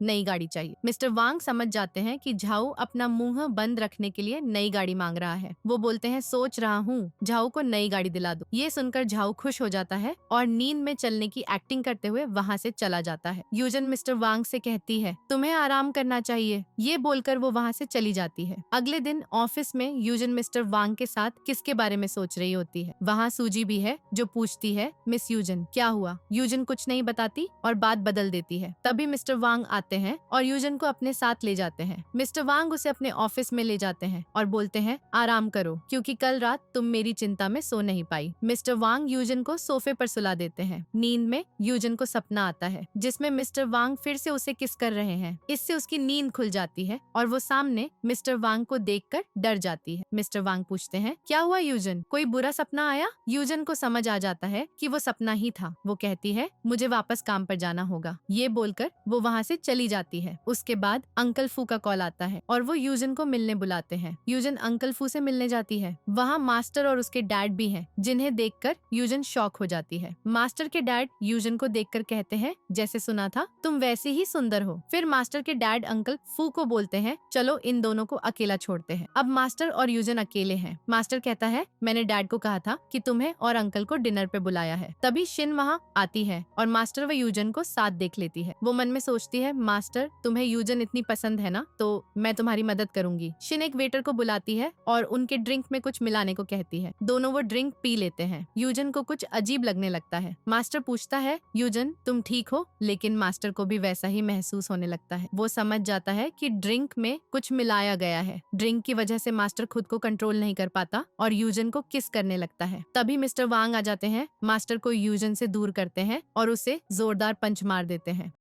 नई गाड़ी चाहिए। मिस्टर वांग समझ जाते हैं कि झाऊ अपना मुंह बंद रखने के लिए नई गाड़ी मांग रहा है। वो बोलते हैं, सोच रहा हूँ, झाऊ को नई गाड़ी दिला दो। ये सुनकर झाऊ खुश हो जाता है और नींद में चलने की एक्टिंग करते हुए वहाँ से चला जाता है। यूजन मिस्टर वांग से कहती है, तुम्हें आराम करना चाहिए। ये बोलकर वो वहाँ से चली जाती है। अगले दिन ऑफिस में यूजन मिस्टर वांग के साथ किसके बारे में सोच रही होती है। वहाँ सूजी भी है जो पूछती है, मिस यूजन क्या हुआ? यूजन कुछ नहीं बताती और बात बदल देती है। तभी मिस्टर वांग आते हैं और यूजन को अपने साथ ले जाते हैं। मिस्टर वांग उसे अपने ऑफिस में ले जाते हैं और बोलते हैं, आराम करो, क्योंकि कल रात तुम मेरी चिंता में सो नहीं पाई। मिस्टर वांग यूजन को सोफे पर सुला देते हैं। नींद में यूजन को सपना आता है जिसमें मिस्टर वांग फिर से उसे किस कर रहे हैं। इससे उसकी नींद खुल जाती है और वो सामने मिस्टर वांग को देखकर डर जाती है। मिस्टर वांग पूछते हैं, क्या हुआ यूजन, कोई बुरा सपना आया? यूजन को समझ आ जाता है कि वो सपना ही था। वो कहती है, मुझे वापस काम पर जाना होगा। ये बोलकर वो वहाँ से चली जाती है। उसके बाद अंकल फू का कॉल आता है और वो यूजन को मिलने बुलाते हैं। यूजन अंकल फू से मिलने जाती है। वहाँ मास्टर और उसके डैड भी हैं, जिन्हें देखकर यूजन शॉक हो जाती है। मास्टर के डैड यूजन को देखकर कहते हैं, जैसे सुना था तुम वैसे ही सुंदर हो। फिर मास्टर के डैड अंकल फू को बोलते हैं, चलो इन दोनों को अकेला छोड़ते हैं। अब मास्टर और यूजन अकेले हैं। मास्टर कहता है, मैंने डैड को कहा था कि तुम्हें और अंकल को डिनर पे बुलाया है। तभी शिन वहाँ आती है और मास्टर व यूजन को साथ देख लेती है। वो मन में सोचती है, मास्टर तुम्हें यूजन इतनी पसंद है ना, तो मैं तुम्हारी मदद करूंगी। शिन एक वेटर को बुलाती है और उनके ड्रिंक में कुछ मिलाने को कहती है। दोनों वो ड्रिंक पी लेते हैं। यूजन को कुछ अजीब लगने लगता है। मास्टर पूछता है, यूजन तुम ठीक हो? लेकिन मास्टर को भी वैसा ही महसूस होने लगता है। वो समझ जाता है कि ड्रिंक में कुछ मिलाया गया है। ड्रिंक की वजह से मास्टर खुद को कंट्रोल नहीं कर पाता और यूजन को किस करने लगता है। तभी मिस्टर वांग आ जाते हैं, मास्टर को यूजन से दूर करते हैं और उसे जोरदार पंच मार देते हैं।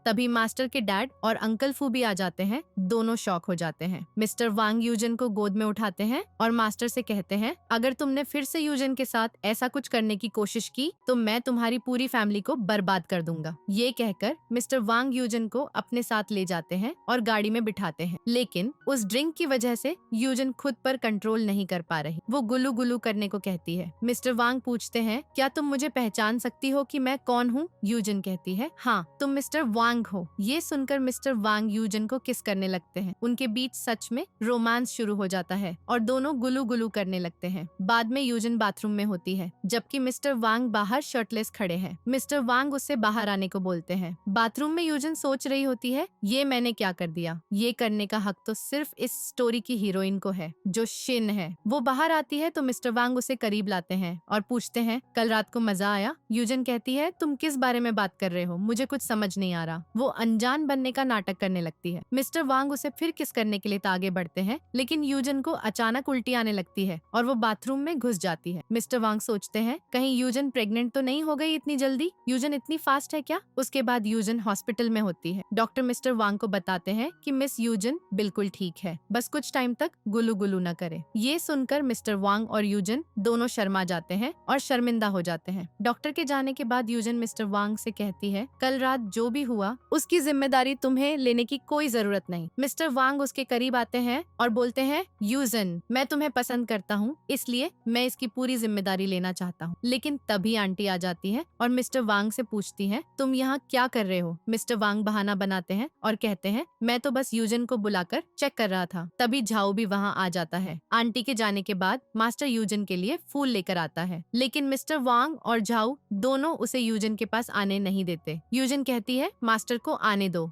तभी मास्टर के डैड और अंकल फू भी आ जाते हैं। दोनों शॉक हो जाते हैं। मिस्टर वांग यूजन को गोद में उठाते हैं और मास्टर से कहते हैं, अगर तुमने फिर से यूजन के साथ ऐसा कुछ करने की कोशिश की तो मैं तुम्हारी पूरी फैमिली को बर्बाद कर दूंगा। ये कहकर मिस्टर वांग यूजन को अपने साथ ले जाते हैं और गाड़ी में बिठाते हैं। लेकिन उस ड्रिंक की वजह से यूजन खुद पर कंट्रोल नहीं कर पा रही। वो गुलू गुलू करने को कहती है। मिस्टर वांग पूछते हैं, क्या तुम मुझे पहचान सकती हो कि मैं कौन हूँ? यूजन कहती है, हाँ, तुम मिस्टर वांग हो। ये सुनकर मिस्टर वांग यूजन को किस करने लगते हैं। उनके बीच सच में रोमांस शुरू हो जाता है और दोनों गुलू गुलू करने लगते हैं। बाद में यूजन बाथरूम में होती है, जबकि मिस्टर वांग बाहर शर्टलेस खड़े हैं। मिस्टर वांग उससे बाहर आने को बोलते हैं। बाथरूम में यूजन सोच रही होती है, ये मैंने क्या कर दिया? ये करने का हक तो सिर्फ इस स्टोरी की हीरोइन को है, जो शिन है। वो बाहर आती है तो मिस्टर वांग उसे करीब लाते हैं और पूछते हैं, कल रात को मजा आया? यूजन कहती है, तुम किस बारे में बात कर रहे हो? मुझे कुछ समझ नहीं आ रहा। वो अनजान बनने का नाटक करने लगती है। मिस्टर वांग उसे फिर किस करने के लिए आगे बढ़ते हैं, लेकिन यूजन को अचानक उल्टी आने लगती है और वो बाथरूम में घुस जाती है। मिस्टर वांग सोचते हैं, कहीं यूजन प्रेग्नेंट तो नहीं हो गई इतनी जल्दी? यूजन इतनी फास्ट है क्या? उसके बाद यूजन हॉस्पिटल में होती है। डॉक्टर मिस्टर वांग को बताते हैं कि मिस यूजन बिल्कुल ठीक है, बस कुछ टाइम तक गुलू गुलू न करे। ये सुनकर मिस्टर वांग और यूजन दोनों शर्मा जाते हैं और शर्मिंदा हो जाते हैं। डॉक्टर के जाने के बाद यूजन मिस्टर वांग से कहती है, कल रात जो भी हुआ उसकी जिम्मेदारी तुम्हें लेने की कोई जरूरत नहीं। मिस्टर वांग उसके करीब आते हैं और बोलते हैं, यूजन, मैं तुम्हें पसंद करता हूँ, इसलिए मैं इसकी पूरी जिम्मेदारी लेना चाहता हूँ। लेकिन तभी आंटी आ जाती है और मिस्टर वांग से पूछती है, तुम यहाँ क्या कर रहे हो? मिस्टर वांग बहाना बनाते हैं और कहते हैं, मैं तो बस यूजन को बुलाकर चेक कर रहा था। तभी झाओ भी वहाँ आ जाता है। आंटी के जाने के बाद मास्टर यूजन के लिए फूल लेकर आता है, लेकिन मिस्टर वांग और झाओ दोनों उसे यूजन के पास आने नहीं देते। यूजन कहती है, मास्टर को आने दो।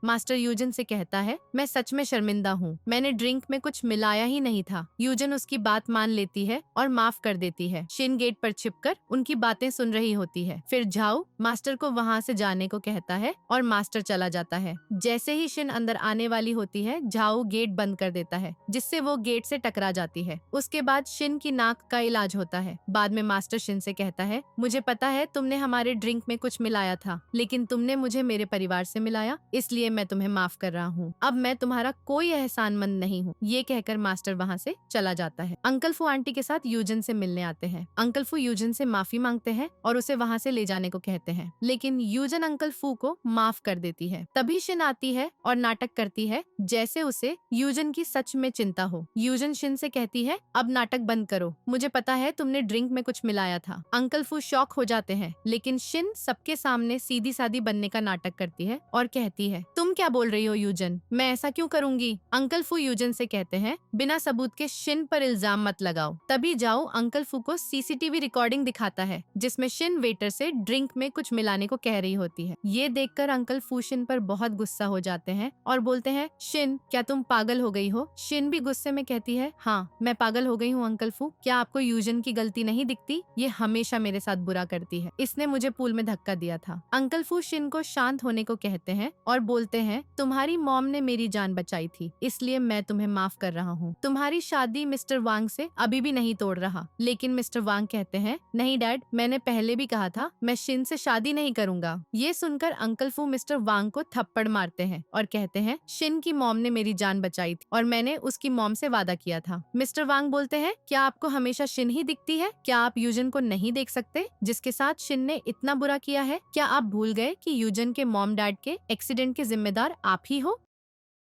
मास्टर यूजन से कहता है, मैं सच में शर्मिंदा हूँ, मैंने ड्रिंक में कुछ मिलाया ही नहीं था। यूजन उसकी बात मान लेती है और माफ कर देती है। शिन गेट पर छिपकर उनकी बातें सुन रही होती है। फिर झाओ मास्टर को वहाँ से जाने को कहता है और मास्टर चला जाता है। जैसे ही शिन अंदर आने वाली होती है, झाओ गेट बंद कर देता है, जिससे वो गेट से टकरा जाती है। उसके बाद शिन की नाक का इलाज होता है। बाद में मास्टर शिन से कहता है, मुझे पता है तुमने हमारे ड्रिंक में कुछ मिलाया था, लेकिन तुमने मुझे मेरे परिवार से मिलाया, इसलिए मैं तुम्हें माफ कर रहा हूँ। अब मैं तुम्हारा कोई एहसानमंद नहीं हूँ। ये कहकर मास्टर वहाँ से चला जाता है। अंकल फू आंटी के साथ यूजन से मिलने आते हैं। अंकल फू यूजन से माफी मांगते हैं और उसे वहाँ से ले जाने को कहते हैं, लेकिन यूजन अंकल फू को माफ कर देती है। तभी शिन आती है और नाटक करती है जैसे उसे यूजन की सच में चिंता हो। यूजन शिन से कहती है, अब नाटक बंद करो, मुझे पता है तुमने ड्रिंक में कुछ मिलाया था। अंकल फू शॉक हो जाते हैं, लेकिन शिन सबके सामने सीधी सादी बनने का नाटक करती है और कहती है, तुम क्या बोल रही हो यूजन? मैं ऐसा क्यों करूंगी? अंकल फू यूजन से कहते हैं, बिना सबूत के शिन पर इल्जाम मत लगाओ। तभी जाओ अंकल फू को सीसीटीवी रिकॉर्डिंग दिखाता है, जिसमें शिन वेटर से ड्रिंक में कुछ मिलाने को कह रही होती है। ये देखकर अंकल फू शिन पर बहुत गुस्सा हो जाते हैं और बोलते हैं, शिन, क्या तुम पागल हो गई हो? शिन भी गुस्से में कहती है, हाँ, मैं पागल हो गई हूँ अंकल फू। क्या आपको यूजन की गलती नहीं दिखती? ये हमेशा मेरे साथ बुरा करती है, इसने मुझे पूल में धक्का दिया था। अंकल फू शिन को शांत होने को कहते हैं और बोलते हैं, तुम्हारी मॉम ने मेरी जान बचाई थी, इसलिए मैं तुम्हें माफ कर रहा हूँ। तुम्हारी शादी मिस्टर वांग से अभी भी नहीं तोड़ रहा। लेकिन मिस्टर वांग कहते हैं, नहीं डैड, मैंने पहले भी कहा था, मैं शिन से शादी नहीं करूंगा। ये सुनकर अंकल फू मिस्टर वांग को थप्पड़ मारते हैं और कहते हैं, शिन की मॉम ने मेरी जान बचाई थी और मैंने उसकी मॉम से वादा किया था। मिस्टर वांग बोलते हैं, क्या आपको हमेशा शिन ही दिखती है? क्या आप यूजन को नहीं देख सकते, जिसके साथ शिन ने इतना बुरा किया है? क्या आप भूल गए कि यूजन के मॉम डैड के एक्सीडेंट के जिम्मेदार आप ही हो?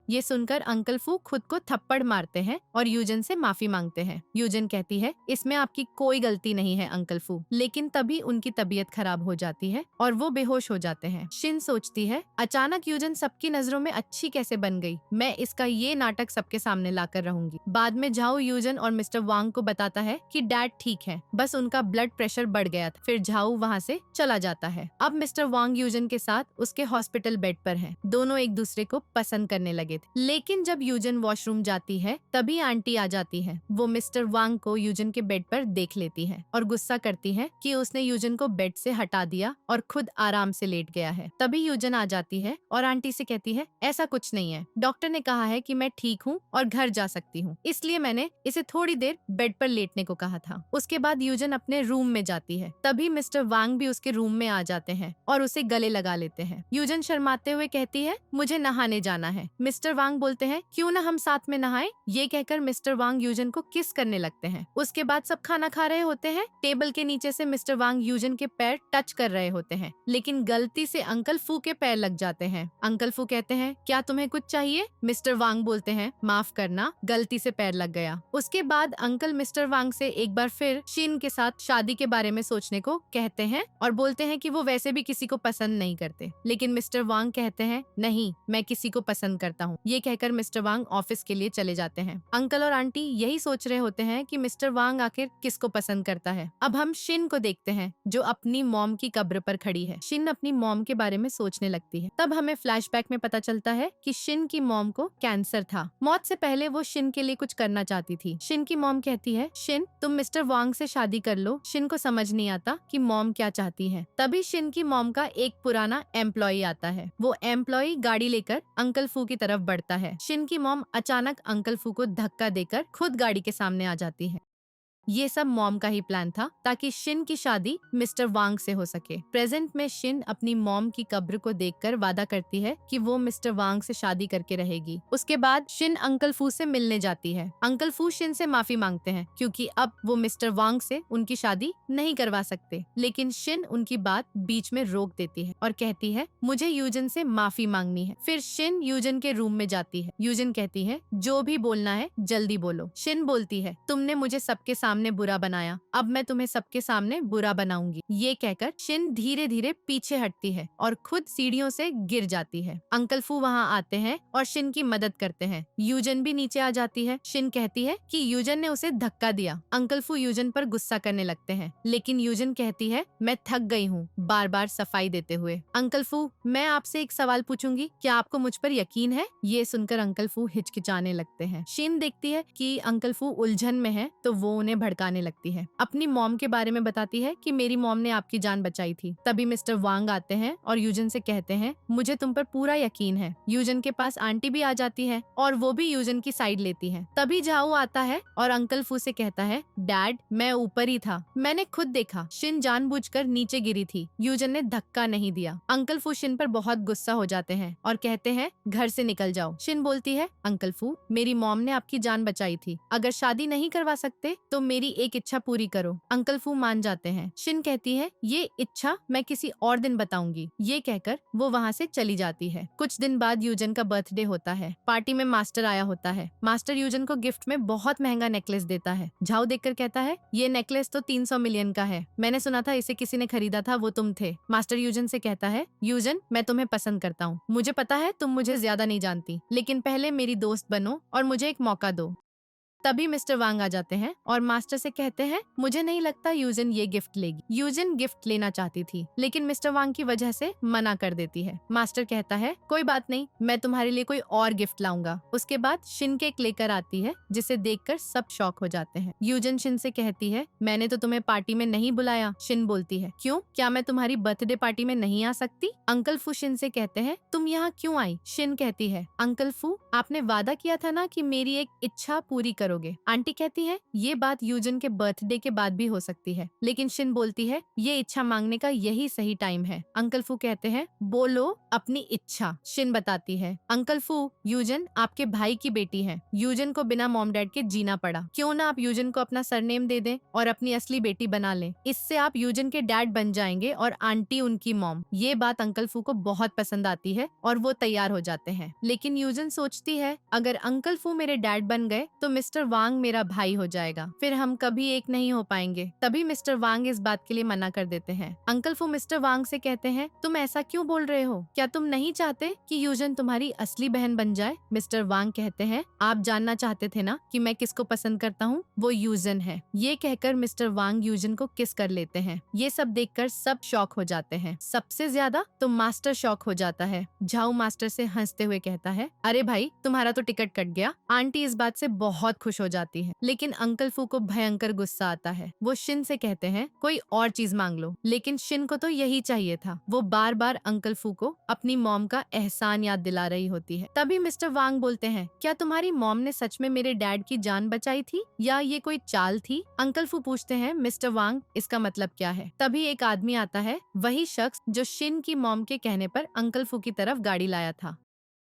ये सुनकर अंकल फू खुद को थप्पड़ मारते हैं और यूजन से माफी मांगते हैं। यूजन कहती है, इसमें आपकी कोई गलती नहीं है अंकल फू। लेकिन तभी उनकी तबीयत खराब हो जाती है और वो बेहोश हो जाते हैं। शिन सोचती है, अचानक यूजन सबकी नजरों में अच्छी कैसे बन गई? मैं इसका ये नाटक सबके सामने लाकर रहूंगी। बाद में झाओ यूजन और मिस्टर वांग को बताता है कि डैड ठीक है, बस उनका ब्लड प्रेशर बढ़ गया था। फिर झाओ वहाँ से चला जाता है। अब मिस्टर वांग यूजन के साथ उसके हॉस्पिटल बेड पर है। दोनों एक दूसरे को पसंद करने लगे थे। लेकिन जब यूजन वॉशरूम जाती है तभी आंटी आ जाती है। वो मिस्टर वांग को यूजन के बेड पर देख लेती है और गुस्सा करती है कि उसने यूजन को बेड से हटा दिया और खुद आराम से लेट गया है। तभी यूजन आ जाती है और आंटी से कहती है, ऐसा कुछ नहीं है, डॉक्टर ने कहा है कि मैं ठीक हूँ और घर जा सकती हूँ, इसलिए मैंने इसे थोड़ी देर बेड पर लेटने को कहा था। उसके बाद यूजन अपने रूम में जाती है। तभी मिस्टर वांग भी उसके रूम में आ जाते हैं और उसे गले लगा लेते हैं। यूजन शर्माते हुए कहती है, मुझे नहाने जाना है। मिस्टर वांग बोलते हैं, क्यों ना हम साथ में नहाएं? ये कहकर मिस्टर वांग यूजन को किस करने लगते हैं। उसके बाद सब खाना खा रहे होते हैं। टेबल के नीचे से मिस्टर वांग यूजन के पैर टच कर रहे होते हैं, लेकिन गलती से अंकल फू के पैर लग जाते हैं। अंकल फू कहते हैं, क्या तुम्हें कुछ चाहिए? मिस्टर वांग बोलते हैं, माफ करना, गलती से पैर लग गया। उसके बाद अंकल मिस्टर वांग से एक बार फिर शिन के साथ शादी के बारे में सोचने को कहते हैं और बोलते हैं कि वो वैसे भी किसी को पसंद नहीं करते। लेकिन मिस्टर वांग कहते हैं, नहीं, मैं किसी को पसंद करता हूँ। ये कहकर मिस्टर वांग ऑफिस के लिए चले जाते हैं। अंकल और आंटी यही सोच रहे होते हैं कि मिस्टर वांग आखिर किसको पसंद करता है। अब हम शिन को देखते हैं जो अपनी मॉम की कब्र पर खड़ी है। शिन अपनी मॉम के बारे में सोचने लगती है। तब हमें फ्लैशबैक में पता चलता है कि शिन की मॉम को कैंसर था। मौत से पहले वो शिन के लिए कुछ करना चाहती थी। शिन की मॉम कहती है, शिन तुम मिस्टर वांग से शादी कर लो। शिन को समझ नहीं आता कि मॉम क्या चाहती है। तभी शिन की मॉम का एक पुराना एम्प्लॉय आता है। वो एम्प्लॉय गाड़ी लेकर अंकल फू की तरफ बढ़ता है। शिन की मॉम अचानक अंकल फू को धक्का देकर खुद गाड़ी के सामने आ जाती है। ये सब मॉम का ही प्लान था ताकि शिन की शादी मिस्टर वांग से हो सके। प्रेजेंट में शिन अपनी मॉम की कब्र को देखकर वादा करती है कि वो मिस्टर वांग से शादी करके रहेगी। उसके बाद शिन अंकल फू से मिलने जाती है। अंकल फू शिन से माफी मांगते हैं क्योंकि अब वो मिस्टर वांग से उनकी शादी नहीं करवा सकते। लेकिन शिन उनकी बात बीच में रोक देती है और कहती है, मुझे यूजन से माफी मांगनी है। फिर शिन यूजन के रूम में जाती है। यूजन कहती है, जो भी बोलना है जल्दी बोलो। शिन बोलती है, तुमने मुझे सबके सामने बुरा बनाया, अब मैं तुम्हें सबके सामने बुरा बनाऊंगी। ये कहकर शिन धीरे धीरे पीछे हटती है और खुद सीढ़ियों से गिर जाती है। अंकल फू वहाँ आते हैं और शिन की मदद करते हैं। यूजन भी नीचे आ जाती है। शिन कहती है कि यूजन ने उसे धक्का दिया। अंकल फू यूजन पर गुस्सा करने लगते हैं, लेकिन यूजन कहती है, मैं थक गई हूँ बार बार सफाई देते हुए। अंकल फू, मैं आपसे एक सवाल पूछूंगी, क्या आपको मुझ पर यकीन है? ये सुनकर अंकल फू हिचकिचाने लगते हैं। शिन देखती है कि अंकल फू उलझन में है तो वो उन्हें भड़काने लगती है। अपनी मॉम के बारे में बताती है कि मेरी मॉम ने आपकी जान बचाई थी। तभी मिस्टर वांग आते हैं और यूजन से कहते हैं, मुझे तुम पर पूरा यकीन है। यूजन के पास आंटी भी आ जाती है और वो भी यूजन की साइड लेती है। तभी झाऊ आता है और अंकल फू से कहता है, डैड, मैं ऊपर ही था, मैंने खुद देखा, शिन जानबूझकर नीचे गिरी थी, यूजन ने धक्का नहीं दिया। अंकल फू शिन पर बहुत गुस्सा हो जाते हैं और कहते हैं, घर से निकल जाओ। शिन बोलती है, अंकल फू, मेरी मॉम ने आपकी जान बचाई थी, अगर शादी नहीं करवा सकते तो मेरी एक इच्छा पूरी करो। अंकल फू मान जाते हैं। शिन कहती है, ये इच्छा मैं किसी और दिन बताऊंगी। ये कहकर वो वहाँ से चली जाती है। कुछ दिन बाद यूजन का बर्थडे होता है। पार्टी में मास्टर आया होता है। मास्टर यूजन को गिफ्ट में बहुत महंगा नेकलेस देता है। झाऊ देखकर कहता है, ये नेकलेस तो 300 मिलियन का है, मैंने सुना था इसे किसी ने खरीदा था, वो तुम थे। मास्टर यूजन से कहता है, यूजन, मैं तुम्हें पसंद करता हूँ, मुझे पता है तुम मुझे ज्यादा नहीं जानती, लेकिन पहले मेरी दोस्त बनो और मुझे एक मौका दो। तभी मिस्टर वांग आ जाते हैं और मास्टर से कहते हैं, मुझे नहीं लगता यूजन ये गिफ्ट लेगी। यूजन गिफ्ट लेना चाहती थी, लेकिन मिस्टर वांग की वजह से मना कर देती है। मास्टर कहता है, कोई बात नहीं, मैं तुम्हारे लिए कोई और गिफ्ट लाऊंगा। उसके बाद शिन केक लेकर आती है, जिसे देखकर सब शॉक हो जाते हैं। यूजन शिन से कहती है, मैंने तो तुम्हें पार्टी में नहीं बुलाया। शिन बोलती है, क्यों, क्या मैं तुम्हारी बर्थडे पार्टी में नहीं आ सकती? अंकल फू शिन से कहते हैं, तुम यहाँ क्यों आई? शिन कहती है, अंकल फू, आपने वादा किया था ना कि मेरी एक इच्छा पूरी करोगे। आंटी कहती है, ये बात यूजन के बर्थडे के बाद भी हो सकती है, लेकिन शिन बोलती है, ये इच्छा मांगने का यही सही टाइम है। अंकल फू कहते हैं, बोलो अपनी इच्छा। शिन बताती है, अंकल फू, यूजन आपके भाई की बेटी है, यूजन को बिना मॉम डैड के जीना पड़ा, क्यों ना आप यूजन को अपना सरनेम दे दें और अपनी असली बेटी बना लें, इससे आप यूजन के डैड बन जाएंगे और आंटी उनकी मॉम। ये बात अंकल फू को बहुत पसंद आती है और वो तैयार हो जाते हैं। लेकिन यूजन सोचती है, अगर अंकल फू मेरे डैड बन गए तो मिस्टर मिस्टर वांग मेरा भाई हो जाएगा, फिर हम कभी एक नहीं हो पाएंगे। तभी मिस्टर वांग इस बात के लिए मना कर देते हैं। अंकल फू मिस्टर वांग से कहते हैं, तुम ऐसा क्यों बोल रहे हो? क्या तुम नहीं चाहते कि यूजन तुम्हारी असली बहन बन जाए? मिस्टर वांग कहते हैं, आप जानना चाहते थे ना कि मैं किसको पसंद करता हूँ? वो यूजन है। ये कहकर मिस्टर वांग यूजन को किस कर लेते हैं। ये सब देखकर सब शॉक हो जाते हैं। सबसे ज्यादा तो मास्टर शॉक हो जाता है। झाऊ मास्टर से हंसते हुए कहता है, अरे भाई तुम्हारा तो टिकट कट गया। आंटी इस बात से बहुत खुश हो जाती है, लेकिन अंकल फू को भयंकर गुस्सा आता है। वो शिन से कहते हैं, कोई और चीज मांग लो, लेकिन शिन को तो यही चाहिए था। वो बार बार अंकल फू को अपनी मॉम का एहसान याद दिला रही होती है। तभी मिस्टर वांग बोलते हैं, क्या तुम्हारी मॉम ने सच में मेरे डैड की जान बचाई थी या ये कोई चाल थी? अंकल फू पूछते हैं, मिस्टर वांग इसका मतलब क्या है? तभी एक आदमी आता है, वही शख्स जो शिन की मॉम के कहने पर अंकल फू की तरफ गाड़ी लाया था।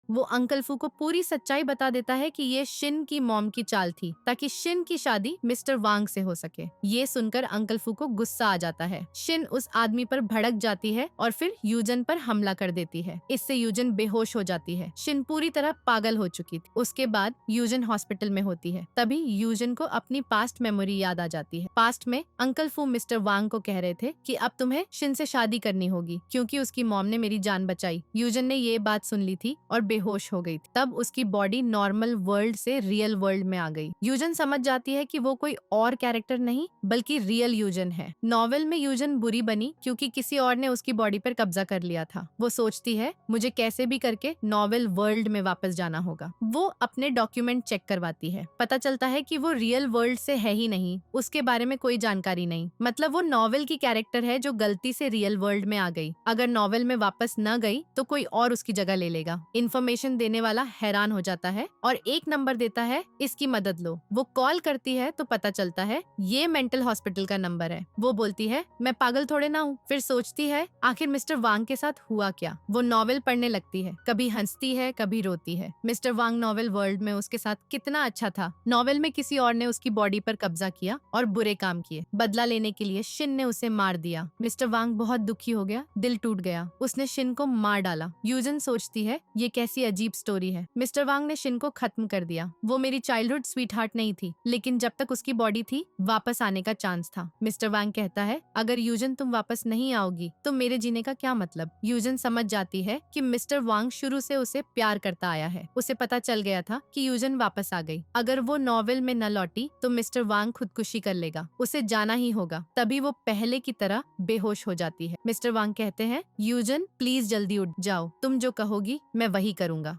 वो अंकल फू को पूरी सच्चाई बता देता है कि ये शिन की मॉम की चाल थी ताकि शिन की शादी मिस्टर वांग से हो सके। ये सुनकर अंकल फू को गुस्सा आ जाता है। शिन उस आदमी पर भड़क जाती है और फिर यूजन पर हमला कर देती है। इससे यूजन बेहोश हो जाती है। शिन पूरी तरह पागल हो चुकी थी। उसके बाद यूजन हॉस्पिटल में होती है। तभी यूजन को अपनी पास्ट मेमोरी याद आ जाती है। पास्ट में अंकल फू मिस्टर वांग को कह रहे थे कि अब तुम्हें शिन से शादी करनी होगी क्योंकि उसकी मॉम ने मेरी जान बचाई। यूजन ने ये बात सुन ली थी और बेहोश हो गई थी। तब उसकी बॉडी नॉर्मल वर्ल्ड से रियल वर्ल्ड में आ गई। यूजन समझ जाती है कि वो कोई और कैरेक्टर नहीं बल्कि रियल यूजन है। नॉवेल में यूजन बुरी बनी क्योंकि किसी और ने उसकी बॉडी पर कब्जा कर लिया था। वो सोचती है मुझे कैसे भी करके नॉवेल वर्ल्ड में वापस जाना होगा। वो अपने डॉक्यूमेंट चेक करवाती है। पता चलता है कि वो रियल वर्ल्ड से है ही नहीं, उसके बारे में कोई जानकारी नहीं। मतलब वो नॉवेल की कैरेक्टर है जो गलती से रियल वर्ल्ड में आ गई। अगर नॉवेल में वापस न गई तो कोई और उसकी जगह ले लेगा। इन्फॉर्मेशन देने वाला हैरान हो जाता है और एक नंबर देता है, इसकी मदद लो। वो कॉल करती है तो पता चलता है ये मेंटल हॉस्पिटल का नंबर है। वो बोलती है मैं पागल थोड़े ना हूँ। फिर सोचती है आखिर मिस्टर वांग के साथ हुआ क्या। वो नॉवेल पढ़ने लगती है, कभी हंसती है कभी रोती है। मिस्टर वांग नॉवेल वर्ल्ड में उसके साथ कितना अच्छा था। नॉवेल में किसी और ने उसकी बॉडी पर कब्जा किया और बुरे काम किए। बदला लेने के लिए शिन ने उसे मार दिया। मिस्टर वांग बहुत दुखी हो गया, दिल टूट गया। उसने शिन को मार डाला। यूजन सोचती है ये कैसी अजीब स्टोरी है। मिस्टर वांग ने शिन को खत्म कर दिया। वो मेरी चाइल्डहुड स्वीट हार्ट नहीं थी, लेकिन जब तक उसकी बॉडी थी वापस आने का चांस था। मिस्टर वांग कहता है अगर यूजन तुम वापस नहीं आओगी तो मेरे जीने का क्या मतलब। यूजन समझ जाती है कि मिस्टर वांग शुरू से उसे प्यार करता आया है। उसे पता चल गया था कि यूजन वापस आ गई। अगर वो नॉवेल में न लौटी तो मिस्टर वांग खुदकुशी कर लेगा। उसे जाना ही होगा। तभी वो पहले की तरह बेहोश हो जाती है। मिस्टर वांग कहते हैं यूजन प्लीज जल्दी उठ जाओ, तुम जो कहोगी मैं वही करूंगा।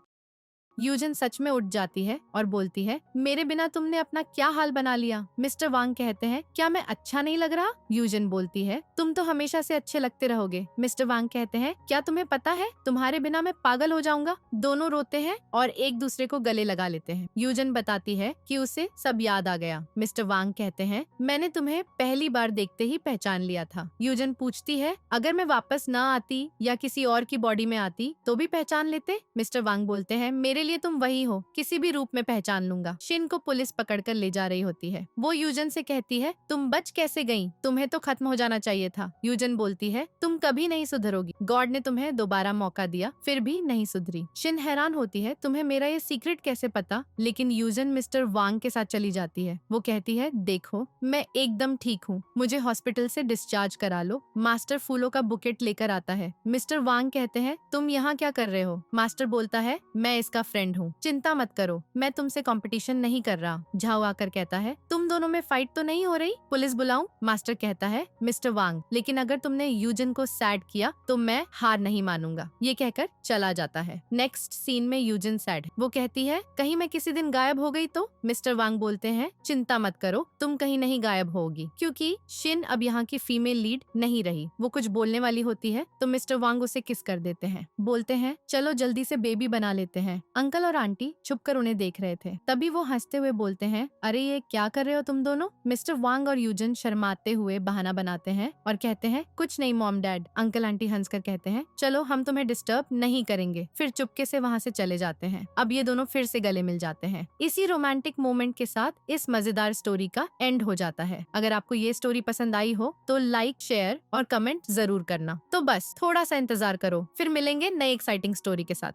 यूजन सच में उठ जाती है और बोलती है मेरे बिना तुमने अपना क्या हाल बना लिया। मिस्टर वांग कहते हैं क्या मैं अच्छा नहीं लग रहा? यूजन बोलती है तुम तो हमेशा से अच्छे लगते रहोगे। मिस्टर वांग कहते हैं क्या तुम्हें पता है तुम्हारे बिना मैं पागल हो जाऊंगा। दोनों रोते हैं और एक दूसरे को गले लगा लेते हैं। यूजन बताती है कि उसे सब याद आ गया। मिस्टर वांग कहते हैं मैंने तुम्हें पहली बार देखते ही पहचान लिया था। यूजन पूछती है अगर मैं वापस न आती या किसी और की बॉडी में आती तो भी पहचान लेते? मिस्टर वांग बोलते हैं मेरे लिए तुम वही हो, किसी भी रूप में पहचान लूंगा। शिन को पुलिस पकड़कर ले जा रही होती है। वो यूजन से कहती है तुम बच कैसे गई? तुम्हें तो खत्म हो जाना चाहिए था। यूजन बोलती है तुम कभी नहीं सुधरोगी। गॉड ने तुम्हें दोबारा मौका दिया फिर भी नहीं सुधरी। शिन हैरान होती है तुम्हें मेरा ये सीक्रेट कैसे पता? लेकिन यूजन मिस्टर वांग के साथ चली जाती है। वो कहती है देखो मैं एकदम ठीक हूँ, मुझे हॉस्पिटल से डिस्चार्ज करा लो। मास्टर फूलों का बुकेट लेकर आता है। मिस्टर वांग कहते हैं तुम यहाँ क्या कर रहे हो? मास्टर बोलता है मैं इसका फ्रेंड हूँ, चिंता मत करो, मैं तुमसे कंपटीशन नहीं कर रहा। झाओ आकर कहता है तुम दोनों में फाइट तो नहीं हो रही, पुलिस बुलाऊं? मास्टर कहता है मिस्टर वांग लेकिन अगर तुमने यूजन को सैड किया तो मैं हार नहीं मानूंगा। ये कहकर चला जाता है। नेक्स्ट सीन में यूजन सैड। वो कहती है कहीं मैं किसी दिन गायब हो गई तो? मिस्टर वांग बोलते हैं चिंता मत करो, तुम कहीं नहीं गायब होगी क्योंकि शिन अब यहाँ की फीमेल लीड नहीं रही। वो कुछ बोलने वाली होती है तो मिस्टर वांग उसे किस कर देते हैं। बोलते हैं चलो जल्दी से बेबी बना लेते हैं। अंकल और आंटी छुपकर उन्हें देख रहे थे। तभी वो हंसते हुए बोलते हैं अरे ये क्या कर रहे हो तुम दोनों? मिस्टर वांग और यूजन शर्माते हुए बहाना बनाते हैं और कहते हैं कुछ नहीं मॉम डैड। अंकल आंटी हंसकर कहते हैं चलो हम तुम्हें डिस्टर्ब नहीं करेंगे। फिर चुपके से वहाँ से चले जाते हैं। अब ये दोनों फिर से गले मिल जाते हैं। इसी रोमांटिक मोमेंट के साथ इस मजेदार स्टोरी का एंड हो जाता है। अगर आपको ये स्टोरी पसंद आई हो तो लाइक शेयर और कमेंट जरूर करना। तो बस थोड़ा सा इंतजार करो, फिर मिलेंगे नई एक्साइटिंग स्टोरी के साथ।